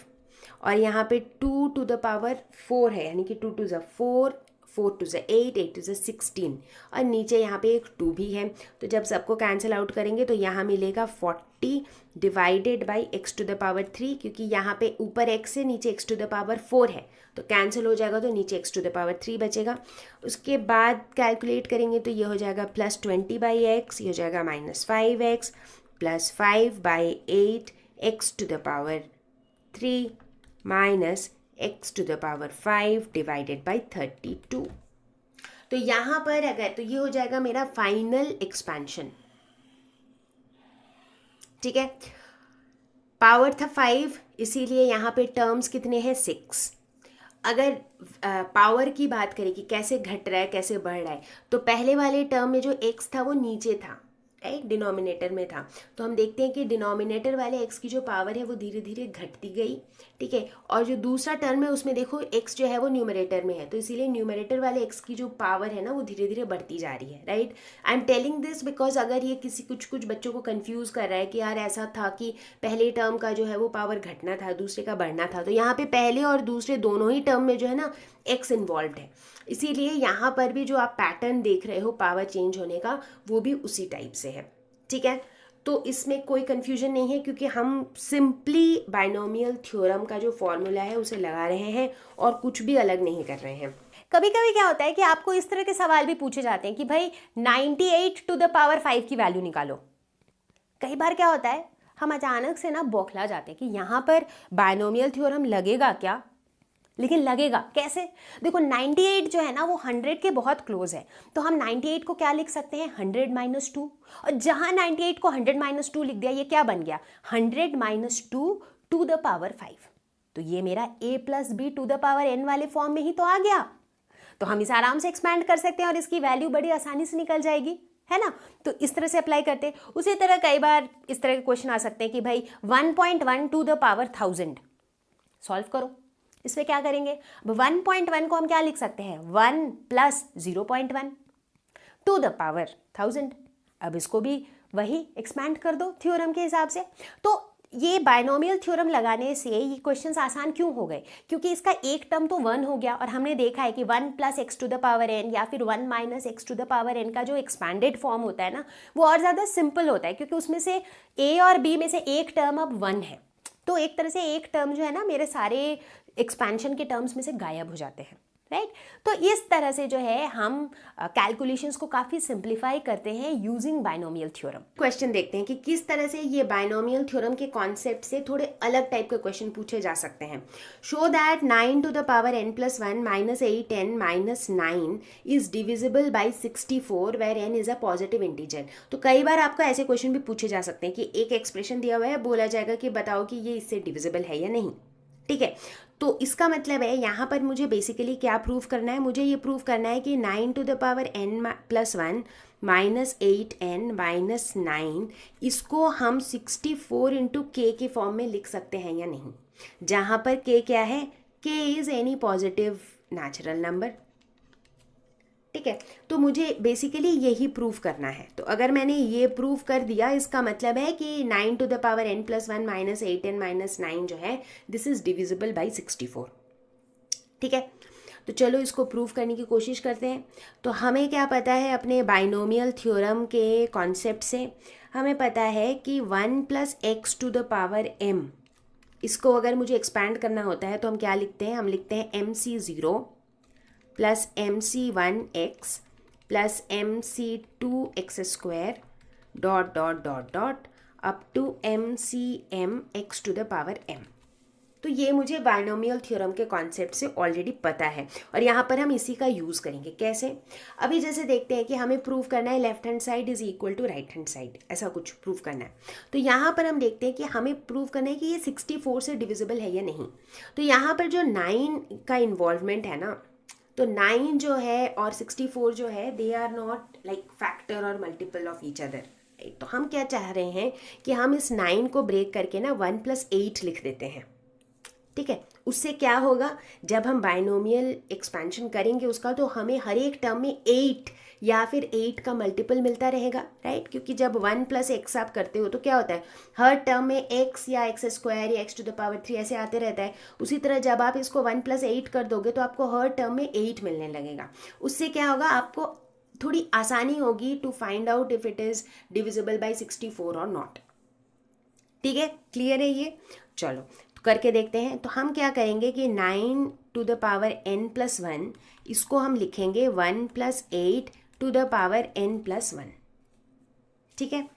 और यहाँ पे 2 टू द पावर 4 है, यानी कि 2 टू ज़ 4, 4 टू ज़ 8, 8 टू ज़ 16, और नीचे यहाँ पे एक 2 भी है। तो जब सबको कैंसिल आउट करेंगे तो यहाँ मिलेगा 40 divided by x to the power 3, क्योंकि यहाँ पे ऊपर x है नीचे x टू द पावर 4 है, तो कैंसिल हो जाएगा तो नीचे x टू द पावर 3 बचेगा। उसके बाद कैलकुलेट करेंगे तो ये हो जाएगा +20/x, ये हो जाएगा -5x plus 5/8 x to the power 3 minus x to the power 5 divided by 32। तो यहाँ पर अगर तो ये हो जाएगा मेरा फाइनल एक्सपेंशन। ठीक है, पावर था 5 इसीलिए यहाँ पे टर्म्स कितने हैं 6। अगर पावर की बात करें कि कैसे घट रहा है कैसे बढ़ रहा है, तो पहले वाले टर्म में जो x था वो नीचे था, राइट, डिनोमिनेटर में था। तो हम देखते हैं कि डिनोमिनेटर वाले x की जो पावर है वो धीरे धीरे घटती गई। ठीक है, और जो दूसरा टर्म है उसमें देखो x जो है वो न्यूमरेटर में है, तो इसीलिए न्यूमरेटर वाले x की जो पावर है ना वो धीरे धीरे बढ़ती जा रही है, right. I am telling this because अगर ये किसी कुछ बच्चों को कंफ्यूज कर रहा है कि यार ऐसा था कि पहले टर्म का जो है वो पावर घटना था दूसरे का बढ़ना था, तो यहाँ पे पहले और दूसरे दोनों ही टर्म में जो है ना x इन्वॉल्व है, इसीलिए यहाँ पर भी जो आप पैटर्न देख रहे हो पावर चेंज होने का वो भी उसी टाइप से है। ठीक है, तो इसमें कोई कंफ्यूजन नहीं है क्योंकि हम सिंपली बाइनोमियल थ्योरम का जो फॉर्मूला है उसे लगा रहे हैं और कुछ भी अलग नहीं कर रहे हैं। कभी कभी क्या होता है कि आपको इस तरह के सवाल भी पूछे जाते हैं कि भाई 98 टू द पावर 5 की वैल्यू निकालो। कई बार क्या होता है हम अचानक से ना बौखला जाते हैं कि यहाँ पर बाइनोमियल थ्योरम लगेगा क्या, लेकिन लगेगा कैसे? देखो 98 जो है ना वो 100 के बहुत क्लोज है, तो हम 98 को क्या लिख सकते हैं? 100 माइनस 2, और जहां 98 को 100 माइनस 2 लिख दिया, ये क्या बन गया? 100 माइनस 2 टू द पावर 5। तो ये मेरा a plus b to the power n वाले फॉर्म में ही तो आ गया। तो हम इसे आराम से एक्सपैंड कर सकते हैं और इसकी वैल्यू बड़ी आसानी से निकल जाएगी, है ना? तो इस तरह से अप्लाई करते हैं। उसी तरह कई बार इस तरह के क्वेश्चन आ सकते हैं कि भाई 1.1 टू द पावर 1000 सॉल्व करो। इसमें क्या करेंगे? अब 1.1 को हम क्या लिख सकते हैं? 1 प्लस 0.1 टू द पावर 1000। अब इसको भी वही एक्सपैंड कर दो थ्योरम के हिसाब से। तो ये बायनोमियल थ्योरम लगाने से ये क्वेश्चंस आसान क्यों हो गए? क्योंकि इसका एक टर्म तो 1 हो गया, और हमने देखा है कि 1 plus x to the power n या फिर 1 minus x to the power n का जो एक्सपैंडेड फॉर्म होता है ना, वो और ज़्यादा सिंपल होता है, क्योंकि उसमें से a और b में से एक टर्म अब 1 है। तो एक तरह से एक टर्म जो है ना मेरे सारे एक्सपेंशन के टर्म्स में से गायब हो जाते हैं, राइट? तो इस तरह से जो है हम कैलकुलेशंस को काफ़ी सिंप्लीफाई करते हैं यूजिंग बायनोमियल थ्योरम। क्वेश्चन देखते हैं कि किस तरह से ये बायनोमियल थ्योरम के कॉन्सेप्ट से थोड़े अलग टाइप के क्वेश्चन पूछे जा सकते हैं। Show that 9 to the power n plus 1 minus 8n minus 9 is divisible by 64 where n is a positive integer. तो कई बार आपको ऐसे क्वेश्चन भी पूछे जा सकते हैं कि एक एक्सप्रेशन दिया हुआ है, बोला जाएगा कि बताओ कि ये इससे डिविजिबल है या नहीं, ठीक है? तो इसका मतलब है यहाँ पर मुझे बेसिकली क्या प्रूव करना है? मुझे ये प्रूव करना है कि 9 to the power n plus 1 minus 8n minus 9 इसको हम 64 इंटू के फॉर्म में लिख सकते हैं या नहीं, जहाँ पर k क्या है? k is any positive natural number, ठीक है? तो मुझे बेसिकली यही प्रूव करना है। तो अगर मैंने ये प्रूव कर दिया, इसका मतलब है कि 9 to the power n plus 1 minus 8n minus 9 जो है दिस इज डिविजिबल बाई 64, ठीक है? तो चलो इसको प्रूव करने की कोशिश करते हैं। तो हमें क्या पता है अपने बाइनोमियल थ्योरम के कॉन्सेप्ट से? हमें पता है कि 1 plus x to the power m, इसको अगर मुझे एक्सपैंड करना होता है तो हम क्या लिखते हैं? हम लिखते हैं mc0 plus mc1x plus mc2x square dot dot dot dot up to mcmx to the power m। तो ये मुझे बायनोमियल थ्योरम के कॉन्सेप्ट से ऑलरेडी पता है, और यहाँ पर हम इसी का यूज़ करेंगे। कैसे? अभी जैसे देखते हैं कि हमें प्रूव करना है left hand side is equal to right hand side, ऐसा कुछ प्रूव करना है। तो यहाँ पर हम देखते हैं कि हमें प्रूव करना है कि ये 64 से डिविजिबल है या नहीं। तो यहाँ पर जो 9 का इन्वॉल्वमेंट है ना, तो 9 जो है और 64 जो है they are not like factor और मल्टीपल ऑफ ईच अदर। तो हम क्या चाह रहे हैं कि हम इस 9 को ब्रेक करके ना 1 प्लस 8 लिख देते हैं, ठीक है? उससे क्या होगा? जब हम बाइनोमियल एक्सपेंशन करेंगे उसका, तो हमें हर एक टर्म में 8 या फिर 8 का मल्टीपल मिलता रहेगा, राइट? क्योंकि जब 1 प्लस एक्स आप करते हो तो क्या होता है, हर टर्म में x या एक्स स्क्वायर या एक्स टू द पावर 3 ऐसे आते रहता है। उसी तरह जब आप इसको 1 प्लस 8 कर दोगे तो आपको हर टर्म में 8 मिलने लगेगा। उससे क्या होगा? आपको थोड़ी आसानी होगी to find out if it is divisible by 64 और नॉट, ठीक है? क्लियर है ये? चलो करके देखते हैं। तो हम क्या करेंगे कि 9 to the power n plus 1 इसको हम लिखेंगे 1 plus 8 to the power n plus 1, ठीक है?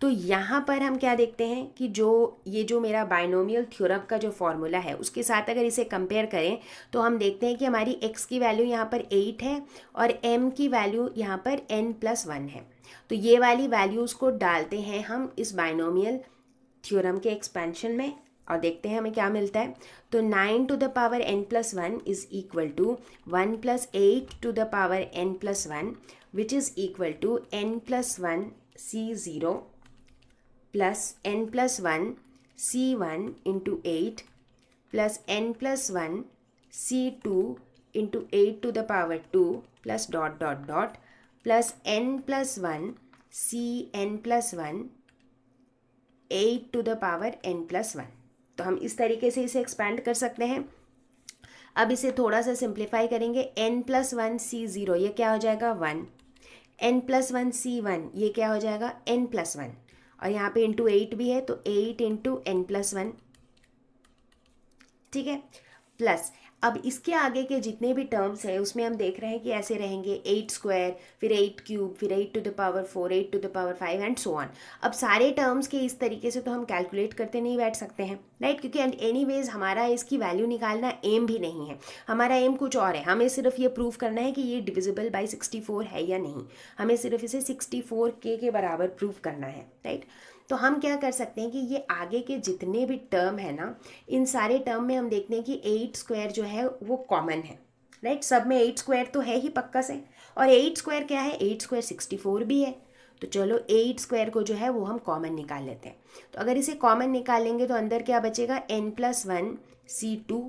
तो यहाँ पर हम क्या देखते हैं कि जो मेरा बाइनोमियल थ्योरम का जो फॉर्मूला है उसके साथ अगर इसे कंपेयर करें तो हम देखते हैं कि हमारी x की वैल्यू यहाँ पर 8 है और m की वैल्यू यहाँ पर n प्लस 1 है। तो ये वाली वैल्यूज़ को डालते हैं हम इस बाइनोमियल थ्योरम के एक्सपेंशन में और देखते हैं हमें क्या मिलता है। तो 9 to the power n plus 1 is equal to 1 plus 8 to the power n plus 1 which is equal to n plus 1 c0 plus n plus 1 c1 into 8 plus n plus 1 c2 into 8 to the power 2 plus dot dot dot plus n plus 1 cn plus 1 8 to the power n plus 1। तो हम इस तरीके से इसे expand कर सकते हैं। अब इसे थोड़ा सा सिंप्लीफाई करेंगे। n प्लस 1 c0 ये क्या हो जाएगा 1, n प्लस 1 c1 ये क्या हो जाएगा n प्लस 1, और यहाँ पे इंटू 8 भी है तो 8 इंटू n प्लस 1, ठीक है? प्लस अब इसके आगे के जितने भी टर्म्स हैं उसमें हम देख रहे हैं कि ऐसे रहेंगे 8 स्क्वायर, फिर 8 क्यूब, फिर 8 to the power 4, 8 to the power 5 and so on. अब सारे टर्म्स के इस तरीके से तो हम कैलकुलेट करते नहीं बैठ सकते हैं, राइट, क्योंकि एनीवेज हमारा इसकी वैल्यू निकालना एम भी नहीं है, हमारा एम कुछ और है। हमें सिर्फ ये प्रूव करना है कि ये डिविजिबल बाई 64 है या नहीं, हमें सिर्फ इसे 64K के बराबर प्रूव करना है, राइट। तो हम क्या कर सकते हैं कि ये आगे के जितने भी टर्म है ना, इन सारे टर्म में हम देखते हैं कि 8 स्क्वायर जो है वो कॉमन है, राइट। सब में 8 स्क्वायर तो है ही पक्का से, और 8 स्क्वायर क्या है, 8 स्क्वायर 64 भी है। तो चलो 8 स्क्वायर को जो है वो हम कॉमन निकाल लेते हैं। तो अगर इसे कॉमन निकालेंगे तो अंदर क्या बचेगा, n+1 C2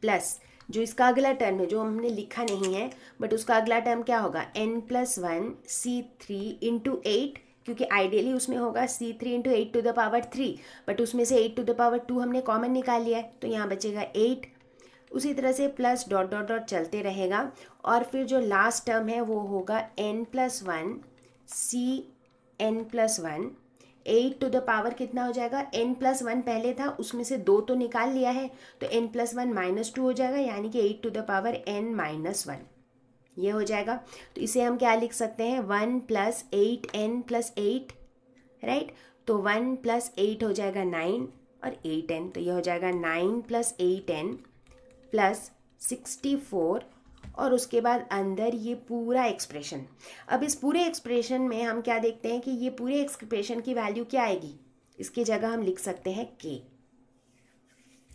प्लस जो इसका अगला टर्म है जो हमने लिखा नहीं है बट उसका अगला टर्म क्या होगा, n+1 C3 इंटू 8, क्योंकि आइडियली उसमें होगा C3 into 8 to the power 3, but उसमें से 8 टू द पावर 2 हमने कॉमन निकाल लिया है तो यहाँ बचेगा 8। उसी तरह से प्लस डॉट डॉट डॉट चलते रहेगा, और फिर जो लास्ट टर्म है वो होगा n+1 Cn+1, 8 to the power कितना हो जाएगा, n+1 पहले था उसमें से 2 तो निकाल लिया है तो n+1 -2 हो जाएगा, यानी कि 8 टू द पावर n-1 ये हो जाएगा। तो इसे हम क्या लिख सकते हैं, 1 + 8n+8, राइट। तो 1 + 8 हो जाएगा 9 और 8n, तो ये हो जाएगा 9 + 8n + 64, और उसके बाद अंदर ये पूरा एक्सप्रेशन। अब इस पूरे एक्सप्रेशन में हम क्या देखते हैं कि ये पूरे एक्सप्रेशन की वैल्यू क्या आएगी, इसकी जगह हम लिख सकते हैं k,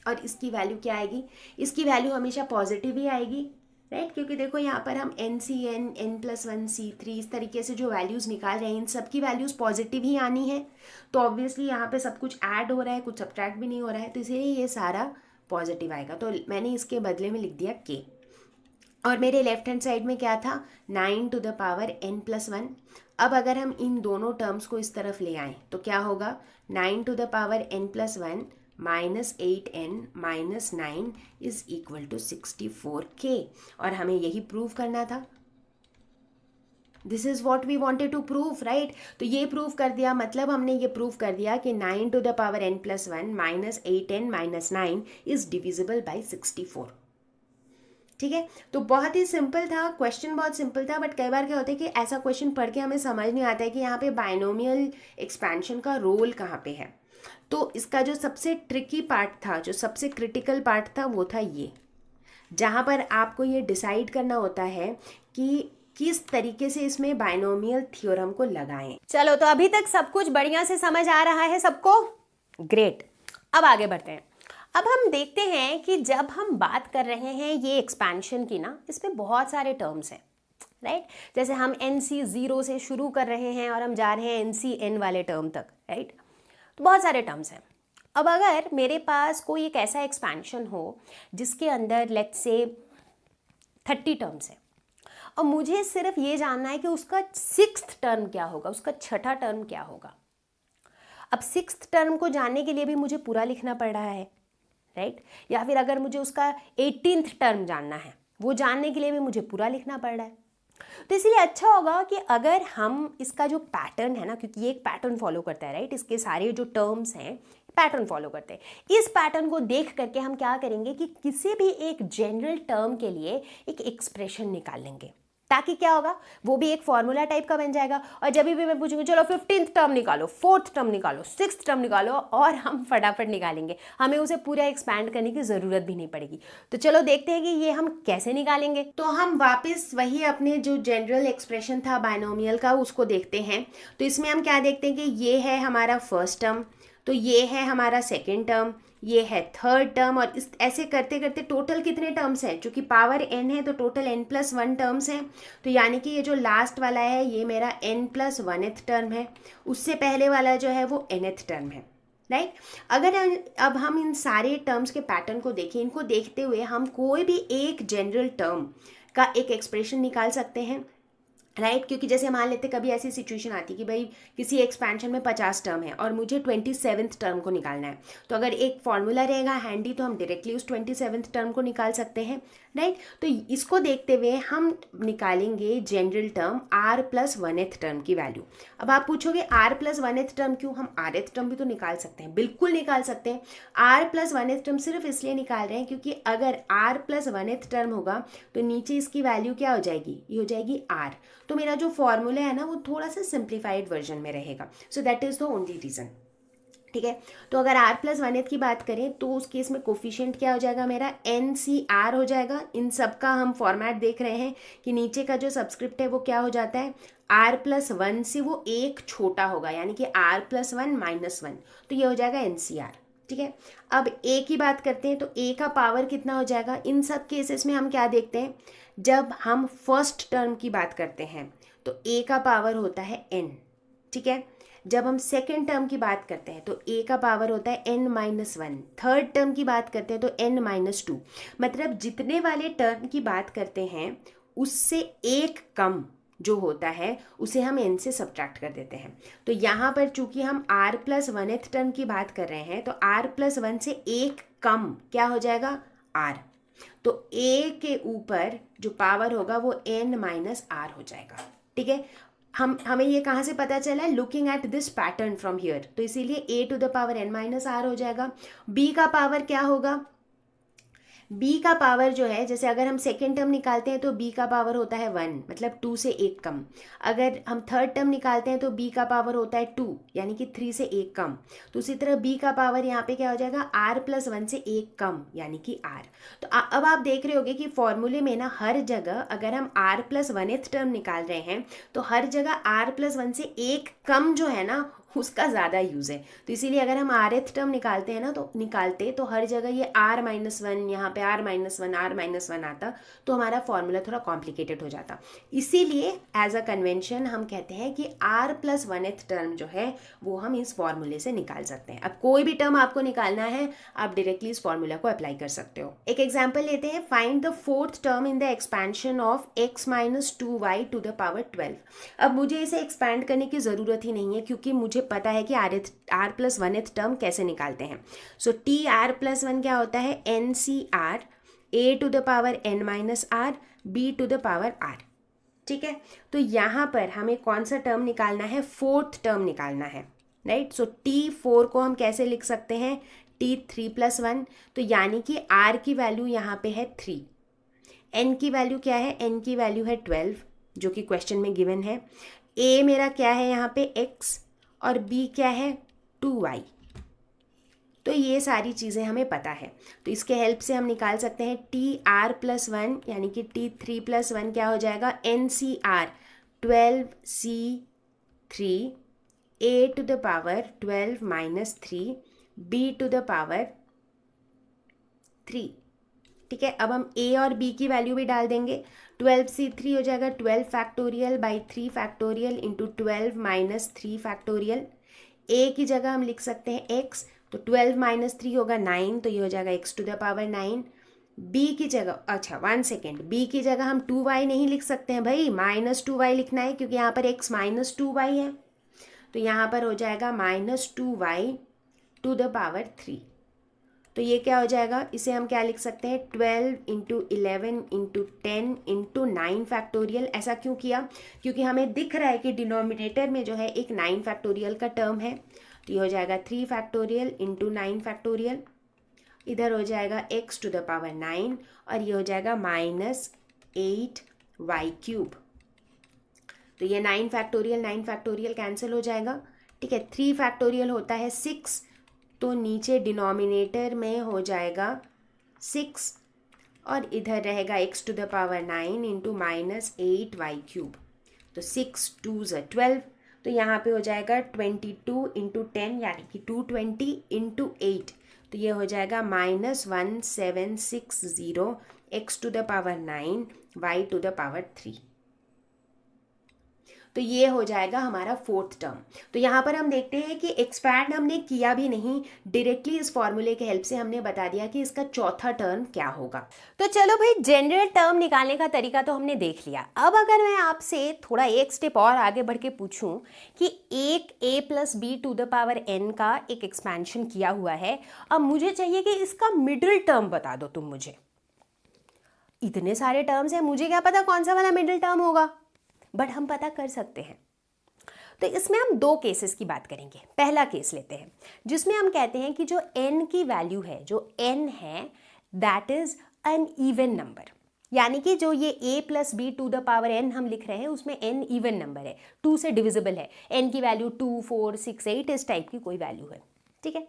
और इसकी वैल्यू क्या आएगी, इसकी वैल्यू हमेशा पॉजिटिव ही आएगी, राइट, क्योंकि देखो यहाँ पर हम NCn, n+1 C3 इस तरीके से जो वैल्यूज़ निकाल रहे हैं इन सब की वैल्यूज़ पॉजिटिव ही आनी है। तो ऑब्वियसली यहाँ पे सब कुछ ऐड हो रहा है, कुछ सब्ट्रैक्ट भी नहीं हो रहा है, तो इसीलिए ये सारा पॉजिटिव आएगा। तो मैंने इसके बदले में लिख दिया k, और मेरे लेफ्ट हैंड साइड में क्या था, 9 टू द पावर n+1। अब अगर हम इन दोनों टर्म्स को इस तरफ ले आएँ तो क्या होगा, 9 to the power n+1 -8n - 9 is equal to 64K, और हमें यही प्रूव करना था। This is what we wanted to prove, right. तो ये प्रूव कर दिया, मतलब हमने ये प्रूव कर दिया कि 9 to the power n+1 -8n - 9 is divisible by 64। ठीक है, तो बहुत ही सिंपल था क्वेश्चन, बहुत सिंपल था, बट कई बार क्या होता है कि ऐसा क्वेश्चन पढ़ के हमें समझ नहीं आता है कि यहाँ पे बाइनोमियल एक्सपेंशन का रोल कहाँ पे है। तो इसका जो सबसे ट्रिकी पार्ट था, जो सबसे क्रिटिकल पार्ट था, वो था ये, जहाँ पर आपको ये डिसाइड करना होता है कि किस तरीके से इसमें बाइनोमियल थ्योरम को लगाएं। चलो, तो अभी तक सब कुछ बढ़िया से समझ आ रहा है सबको, ग्रेट। अब आगे बढ़ते हैं। अब हम देखते हैं कि जब हम बात कर रहे हैं ये एक्सपेंशन की ना, इसमें बहुत सारे टर्म्स हैं, राइट। जैसे हम NC0 से शुरू कर रहे हैं और हम जा रहे हैं NCn वाले टर्म तक, राइट। तो बहुत सारे टर्म्स हैं। अब अगर मेरे पास कोई एक ऐसा एक्सपेंशन हो जिसके अंदर लेट्स से 30 टर्म्स है, और मुझे सिर्फ ये जानना है कि उसका 6th टर्म क्या होगा, उसका 6ठा टर्म क्या होगा। अब 6th टर्म को जानने के लिए भी मुझे पूरा लिखना पड़ रहा है, राइट। या फिर अगर मुझे उसका 18th टर्म जानना है, वो जानने के लिए भी मुझे पूरा लिखना पड़ रहा है। तो इसलिए अच्छा होगा कि अगर हम इसका जो पैटर्न है ना, क्योंकि ये एक पैटर्न फॉलो करता है, राइट, इसके सारे जो टर्म्स हैं पैटर्न फॉलो करते हैं, इस पैटर्न को देख करके हम क्या करेंगे कि किसी भी एक जनरल टर्म के लिए एक एक्सप्रेशन निकाल लेंगे, ताकि क्या होगा, वो भी एक फॉर्मूला टाइप का बन जाएगा। और जब भी मैं पूछूंगी चलो 15th टर्म निकालो, 4th टर्म निकालो, 6th टर्म निकालो, और हम फटाफट निकालेंगे, हमें उसे पूरा एक्सपैंड करने की ज़रूरत भी नहीं पड़ेगी। तो चलो देखते हैं कि ये हम कैसे निकालेंगे। तो हम वापस वही अपने जो जनरल एक्सप्रेशन था बाइनोमियल का उसको देखते हैं। तो इसमें हम क्या देखते हैं कि ये है हमारा फर्स्ट टर्म, तो ये है हमारा सेकेंड टर्म, ये है थर्ड टर्म, और इस ऐसे करते करते टोटल कितने टर्म्स हैं, चूँकि पावर n है तो टोटल n+1 टर्म्स हैं। तो यानी कि ये जो लास्ट वाला है ये मेरा n+1th टर्म है, उससे पहले वाला जो है वो nth टर्म है, राइट। अगर अब हम इन सारे टर्म्स के पैटर्न को देखें, इनको देखते हुए हम कोई भी एक जनरल टर्म का एक एक्सप्रेशन निकाल सकते हैं। राइट क्योंकि जैसे मान लेते कभी ऐसी सिचुएशन आती है कि भाई किसी एक्सपेंशन में 50 टर्म है और मुझे 27th टर्म को निकालना है, तो अगर एक फॉर्मूला रहेगा हैंडी तो हम डायरेक्टली उस 27th टर्म को निकाल सकते हैं, राइट। तो इसको देखते हुए हम निकालेंगे general term r plus 1th term की वैल्यू। अब आप पूछोगे r प्लस 1th टर्म क्यों, हम rth टर्म भी तो निकाल सकते हैं, बिल्कुल निकाल सकते हैं। r प्लस 1th टर्म सिर्फ इसलिए निकाल रहे हैं क्योंकि अगर r प्लस 1th टर्म होगा तो नीचे इसकी वैल्यू क्या हो जाएगी, ये हो जाएगी r। तो मेरा जो फॉर्मूला है ना वो थोड़ा सा सिंप्लीफाइड वर्जन में रहेगा, so that is the only reason, ठीक है। तो अगर r प्लस 1th की बात करें तो उस केस में कोफिशिएंट क्या हो जाएगा मेरा, NCR हो जाएगा। इन सब का हम फॉर्मेट देख रहे हैं कि नीचे का जो सब्सक्रिप्ट है वो क्या हो जाता है, r प्लस 1 से वो एक छोटा होगा, यानी कि r प्लस 1 माइनस 1, तो ये हो जाएगा NCR, ठीक है। अब a की बात करते हैं तो a का पावर कितना हो जाएगा। इन सब केसेस में हम क्या देखते हैं, जब हम फर्स्ट टर्म की बात करते हैं तो a का पावर होता है n, ठीक है। जब हम सेकेंड टर्म की बात करते हैं तो a का पावर होता है n माइनस 1, थर्ड टर्म की बात करते हैं तो n माइनस 2। मतलब जितने वाले टर्म की बात करते हैं उससे एक कम जो होता है उसे हम n से सब्ट्रैक्ट कर देते हैं। तो यहाँ पर चूंकि हम r प्लस 1th टर्म की बात कर रहे हैं तो r प्लस 1 से एक कम क्या हो जाएगा, r। तो a के ऊपर जो पावर होगा वो n माइनस r हो जाएगा, ठीक है। हमें ये कहाँ से पता चला है, looking at this pattern from here, तो इसीलिए a to the power n minus r हो जाएगा। b का पावर क्या होगा, b का पावर जो है, जैसे अगर हम सेकेंड टर्म निकालते हैं तो b का पावर होता है 1, मतलब 2 से एक कम। अगर हम थर्ड टर्म निकालते हैं तो b का पावर होता है 2, यानी कि 3 से एक कम। तो उसी तरह b का पावर यहाँ पे क्या हो जाएगा, r प्लस 1 से एक कम, यानी कि r। तो अब आप देख रहे होगे कि फॉर्मूले में ना हर जगह अगर हम r प्लस 1th टर्म निकाल रहे हैं तो हर जगह r प्लस 1 से एक कम जो है ना उसका ज़्यादा यूज़ है। तो इसीलिए अगर हम rth टर्म निकालते हैं ना तो हर जगह ये r माइनस 1, यहाँ पे r माइनस 1 r माइनस 1 आता, तो हमारा फॉर्मूला थोड़ा कॉम्प्लिकेटेड हो जाता। इसीलिए एज अ कन्वेंशन हम कहते हैं कि r प्लस 1th टर्म जो है वो हम इस फॉर्मूले से निकाल सकते हैं। अब कोई भी टर्म आपको निकालना है आप डायरेक्टली इस फॉर्मूला को अप्लाई कर सकते हो। एक एग्जाम्पल लेते हैं, find the fourth term in the expansion of x minus 2y to the power 12। अब मुझे इसे एक्सपैंड करने की ज़रूरत ही नहीं है क्योंकि मुझे पता है कि r प्लस 1th टर्म कैसे निकालते हैं। सो टी आर प्लस 1 क्या होता है, NCR, a to the power n minus r, b to the power r, ठीक है। तो यहाँ पर हमें कौन सा टर्म निकालना है, फोर्थ टर्म निकालना है, राइट। सो T4 को हम कैसे लिख सकते हैं, T3 प्लस 1, तो यानी कि r की वैल्यू यहाँ पे है 3, n की वैल्यू क्या है, n की वैल्यू है 12 जो कि क्वेश्चन में गिवन है। a मेरा क्या है यहाँ पे x और b क्या है 2y। तो ये सारी चीज़ें हमें पता है, तो इसके हेल्प से हम निकाल सकते हैं TR प्लस 1 यानी कि T3 प्लस 1 क्या हो जाएगा, NCR 12C3 a to the power 12 minus 3 b to the power 3, ठीक है। अब हम a और b की वैल्यू भी डाल देंगे, 12C3 हो जाएगा 12 factorial by 3 factorial into 12 minus 3 factorial. a की जगह हम लिख सकते हैं x, तो 12 माइनस 3 होगा 9, तो ये हो जाएगा x to the power 9। b की जगह, अच्छा 1 सेकेंड, b की जगह हम 2y नहीं लिख सकते हैं भाई, माइनस 2y लिखना है क्योंकि यहाँ पर x माइनस 2y है, तो यहाँ पर हो जाएगा minus 2y to the power 3। तो ये क्या हो जाएगा, इसे हम क्या लिख सकते हैं, 12 इंटू 11 इंटू 10 इंटू 9 फैक्टोरियल। ऐसा क्यों किया, क्योंकि हमें दिख रहा है कि डिनोमिनेटर में जो है एक 9 फैक्टोरियल का टर्म है, तो ये हो जाएगा 3 फैक्टोरियल इंटू 9 फैक्टोरियल, इधर हो जाएगा x टू द पावर 9 और ये हो जाएगा माइनस 8y क्यूब। तो ये 9 फैक्टोरियल कैंसिल हो जाएगा, ठीक है। 3 फैक्टोरियल होता है 6, तो नीचे डिनोमिनेटर में हो जाएगा 6 और इधर रहेगा x to the power 9 into minus 8y cube, तो 6 2 ज़ 12, तो यहाँ पे हो जाएगा 22 इंटू 10 यानी कि 220 इंटू 8, तो ये हो जाएगा minus 1760 x to the power 9 y to the power 3। तो ये हो जाएगा हमारा फोर्थ टर्म। तो यहाँ पर हम देखते हैं कि एक्सपैंड हमने किया भी नहीं, डायरेक्टली इस फॉर्मूले के हेल्प से हमने बता दिया कि इसका चौथा टर्म क्या होगा। तो चलो भाई, जनरल टर्म निकालने का तरीका तो हमने देख लिया। अब अगर मैं आपसे थोड़ा एक स्टेप और आगे बढ़ के पूछूं कि एक a plus b to the power n का एक एक्सपेंशन किया हुआ है, अब मुझे चाहिए कि इसका मिडिल टर्म बता दो तुम मुझे। इतने सारे टर्म्स हैं, मुझे क्या पता कौन सा वाला मिडिल टर्म होगा, बट हम पता कर सकते हैं। तो इसमें हम दो केसेस की बात करेंगे। पहला केस लेते हैं जिसमें हम कहते हैं कि जो n की वैल्यू है, जो n है, that is an even number, यानी कि जो ये a plus b to the power n हम लिख रहे हैं उसमें n इवन नंबर है, 2 से डिविजिबल है। n की वैल्यू 2, 4, 6, 8 इस टाइप की कोई वैल्यू है, ठीक है।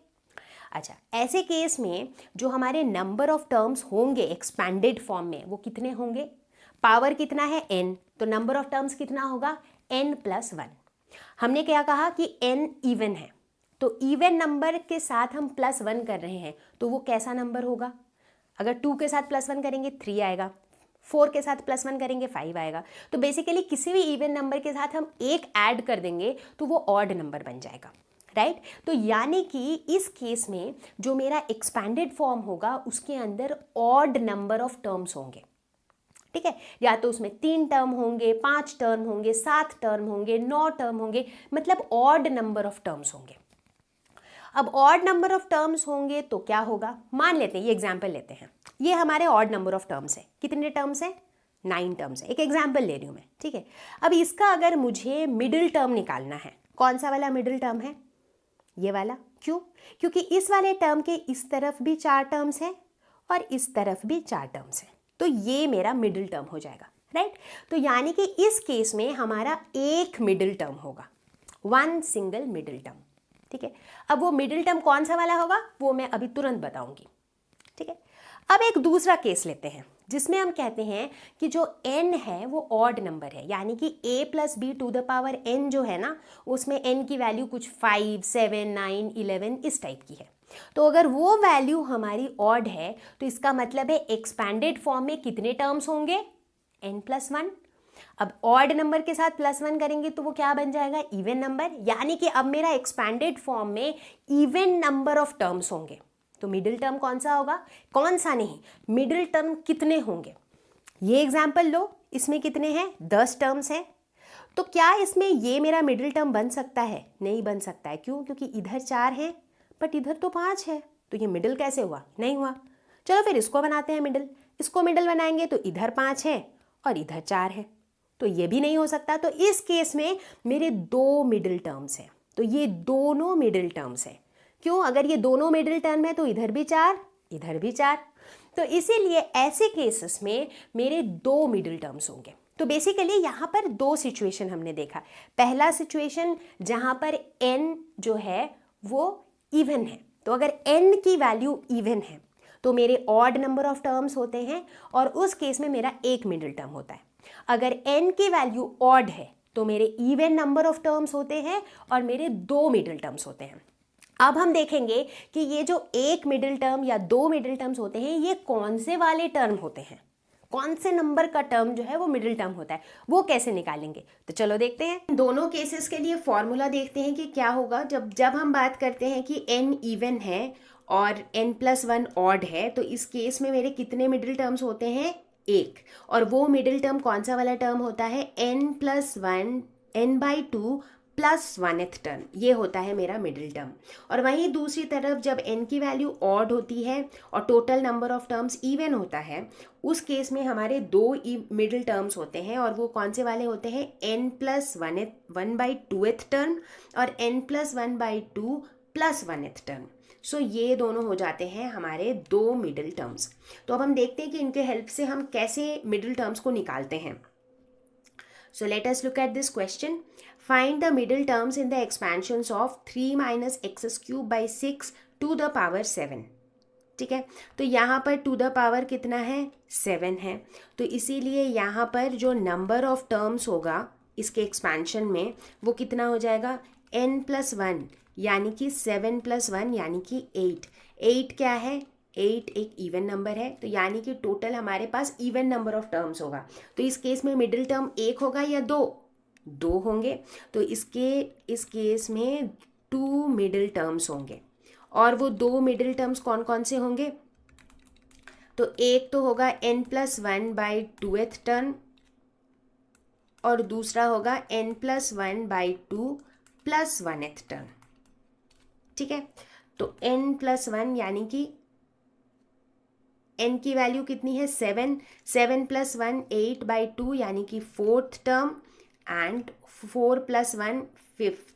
अच्छा, ऐसे केस में जो हमारे नंबर ऑफ टर्म्स होंगे एक्सपैंडेड फॉर्म में वो कितने होंगे? पावर कितना है n, तो नंबर ऑफ टर्म्स कितना होगा? n plus 1। हमने क्या कहा कि n इवन है, तो इवन नंबर के साथ हम प्लस 1 कर रहे हैं, तो वो कैसा नंबर होगा? अगर 2 के साथ प्लस 1 करेंगे 3 आएगा, 4 के साथ प्लस 1 करेंगे 5 आएगा। तो बेसिकली किसी भी इवन नंबर के साथ हम एक ऐड कर देंगे तो वो ऑड नंबर बन जाएगा, राइट। तो यानी कि इस केस में जो मेरा एक्सपैंडेड फॉर्म होगा उसके अंदर ऑड नंबर ऑफ टर्म्स होंगे, ठीक है। या तो उसमें 3 टर्म होंगे, 5 टर्म होंगे, 7 टर्म होंगे, 9 टर्म होंगे, मतलब ऑड नंबर ऑफ टर्म्स होंगे। अब ऑड नंबर ऑफ टर्म्स होंगे तो क्या होगा? मान लेते हैं, ये एग्जाम्पल लेते हैं, ये हमारे ऑड नंबर ऑफ टर्म्स है। कितने टर्म्स हैं? 9 टर्म्स है। एक एग्जाम्पल ले रही हूँ मैं, ठीक है। अब इसका अगर मुझे मिडिल टर्म निकालना है, कौन सा वाला मिडिल टर्म है? ये वाला। क्यों? क्योंकि इस वाले टर्म के इस तरफ भी 4 टर्म्स हैं और इस तरफ भी 4 टर्म्स हैं, तो ये मेरा मिडिल टर्म हो जाएगा, राइट। तो यानी कि इस केस में हमारा एक मिडिल टर्म होगा, 1 सिंगल मिडिल टर्म, ठीक है। अब वो मिडिल टर्म कौन सा वाला होगा वो मैं अभी तुरंत बताऊंगी, ठीक है। अब एक दूसरा केस लेते हैं जिसमें हम कहते हैं कि जो n है वो ऑड नंबर है, यानी कि a plus b to the power n जो है ना, उसमें n की वैल्यू कुछ 5, 7, 9, 11 इस टाइप की है। तो अगर वो वैल्यू हमारी ऑड है तो इसका मतलब है एक्सपैंडेड फॉर्म में कितने टर्म्स होंगे? n plus 1। अब ऑड नंबर के साथ प्लस 1 करेंगे तो वो क्या बन जाएगा? Even number. यानी कि अब मेरा एक्सपैंडेड फॉर्म में इवन नंबर ऑफ टर्म्स होंगे। तो मिडिल टर्म कौन सा होगा? कौन सा नहीं, मिडिल टर्म कितने होंगे? ये एग्जाम्पल लो, इसमें कितने हैं? 10 टर्म्स हैं। तो क्या इसमें ये मेरा मिडिल टर्म बन सकता है? नहीं बन सकता है। क्यों? क्योंकि इधर 4 हैं बट इधर तो 5 है, तो ये मिडिल कैसे हुआ? नहीं हुआ। चलो फिर इसको बनाते हैं मिडिल। इसको मिडिल बनाएंगे तो इधर 5 है और इधर 4 है, तो ये भी नहीं हो सकता। तो इस केस में मेरे 2 मिडिल टर्म्स हैं, तो ये दोनों मिडिल टर्म्स हैं। क्यों? अगर ये दोनों मिडिल टर्म है तो इधर भी 4, इधर भी 4, तो इसीलिए ऐसे केसेस में मेरे 2 मिडिल टर्म्स होंगे। तो बेसिकली यहाँ पर 2 सिचुएशन हमने देखा। पहला सिचुएशन जहाँ पर n जो है वो इवन है, तो अगर n की वैल्यू इवन है तो मेरे ऑड नंबर ऑफ टर्म्स होते हैं और उस केस में मेरा एक मिडिल टर्म होता है। अगर n की वैल्यू ऑड है तो मेरे इवन नंबर ऑफ टर्म्स होते हैं और मेरे 2 मिडिल टर्म्स होते हैं। अब हम देखेंगे कि ये जो एक मिडिल टर्म या 2 मिडिल टर्म्स होते हैं ये कौन से वाले टर्म होते हैं, कौन से नंबर का टर्म जो है वो मिडिल टर्म होता है, वो कैसे निकालेंगे। तो चलो देखते हैं। दोनों केसेस के लिए फॉर्मूला देखते हैं कि क्या होगा। जब हम बात करते हैं कि n इवन है और n प्लस 1 ऑड है, तो इस केस में मेरे कितने मिडिल टर्म्स होते हैं? एक। और वो मिडिल टर्म कौन सा वाला टर्म होता है? n plus 1 n/2 plus 1th term, ये होता है मेरा मिडिल टर्म। और वहीं दूसरी तरफ जब n की वैल्यू ऑड होती है और total number of terms even होता है, उस केस में हमारे 2 मिडिल टर्म्स होते हैं और वो कौन से वाले होते हैं? n प्लस 1/2th टर्म और n plus 1/2 plus 1th term. So ये दोनों हो जाते हैं हमारे 2 मिडिल टर्म्स। तो अब हम देखते हैं कि इनके हेल्प से हम कैसे मिडिल टर्म्स को निकालते हैं। So let us look at this question. Find the middle terms in the expansions of 3 minus x cube by 6 to the power 7. ठीक है, तो यहाँ पर टू द पावर कितना है? 7 है। तो इसीलिए यहाँ पर जो नंबर ऑफ टर्म्स होगा इसके एक्सपेंशन में वो कितना हो जाएगा? n प्लस 1, यानी कि 7 प्लस 1 यानी कि 8। 8 क्या है? 8 एक इवन नंबर है, तो यानी कि टोटल हमारे पास इवन नंबर ऑफ टर्म्स होगा। तो इस केस में मिडिल टर्म 1 होगा या 2? 2 होंगे, तो इस केस में 2 मिडिल टर्म्स होंगे। और वो 2 मिडिल टर्म्स कौन कौन से होंगे? तो एक तो होगा n+1/2th टर्म और दूसरा होगा n+1/2 + 1th टर्म। ठीक है, तो n+1 यानी कि n की वैल्यू कितनी है? 7, 7 + 1 8/2 यानी कि 4th term and 4 + 1 5th।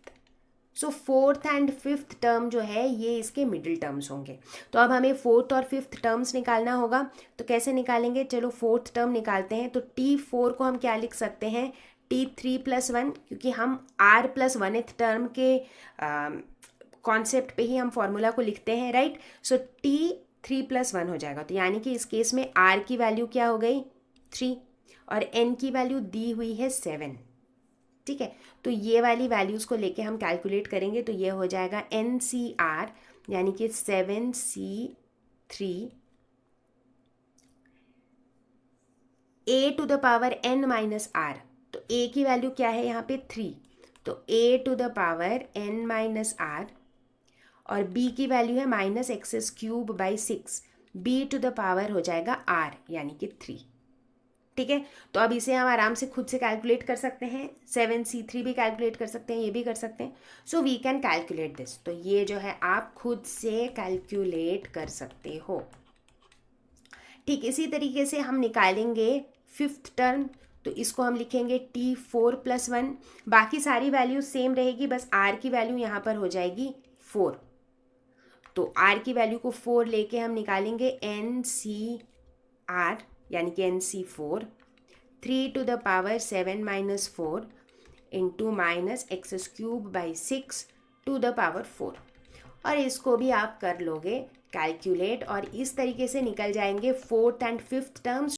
So 4th and 5th term जो है ये इसके मिडिल टर्म्स होंगे। तो अब हमें 4th और 5th टर्म्स निकालना होगा, तो कैसे निकालेंगे? चलो 4th टर्म निकालते हैं। तो T4 को हम क्या लिख सकते हैं? T3 + 1, क्योंकि हम R + 1th टर्म के कॉन्सेप्ट पे ही हम फॉर्मूला को लिखते हैं, राइट? सो T3 + 1 हो जाएगा। तो यानी कि इस केस में R की वैल्यू क्या हो गई? 3 और N की वैल्यू दी हुई है 7। ठीक है, तो ये वाली वैल्यूज़ को लेके हम कैलकुलेट करेंगे, तो ये हो जाएगा NCR यानी कि 7C3 a⁻n-r। तो a की वैल्यू क्या है यहाँ पे? 3, तो a⁻n-r और b की वैल्यू है -x³/6, b⁻ हो जाएगा r यानी कि 3। ठीक है, तो अब इसे हम आराम से खुद से कैलकुलेट कर सकते हैं। 7C3 भी कैलकुलेट कर सकते हैं, ये भी कर सकते हैं। So we can calculate this. तो ये जो है आप खुद से कैलकुलेट कर सकते हो। ठीक इसी तरीके से हम निकालेंगे 5th टर्म, तो इसको हम लिखेंगे T4 + 1। बाकी सारी वैल्यू सेम रहेगी, बस R की वैल्यू यहाँ पर हो जाएगी 4। तो R की वैल्यू को 4 लेके हम निकालेंगे NCR यानी कि NC4 3⁻7 - 4 इंटू -x³/6 ⁴ और इसको भी आप कर लोगे कैलकुलेट, और इस तरीके से निकल जाएंगे 4th एंड 5th टर्म्स।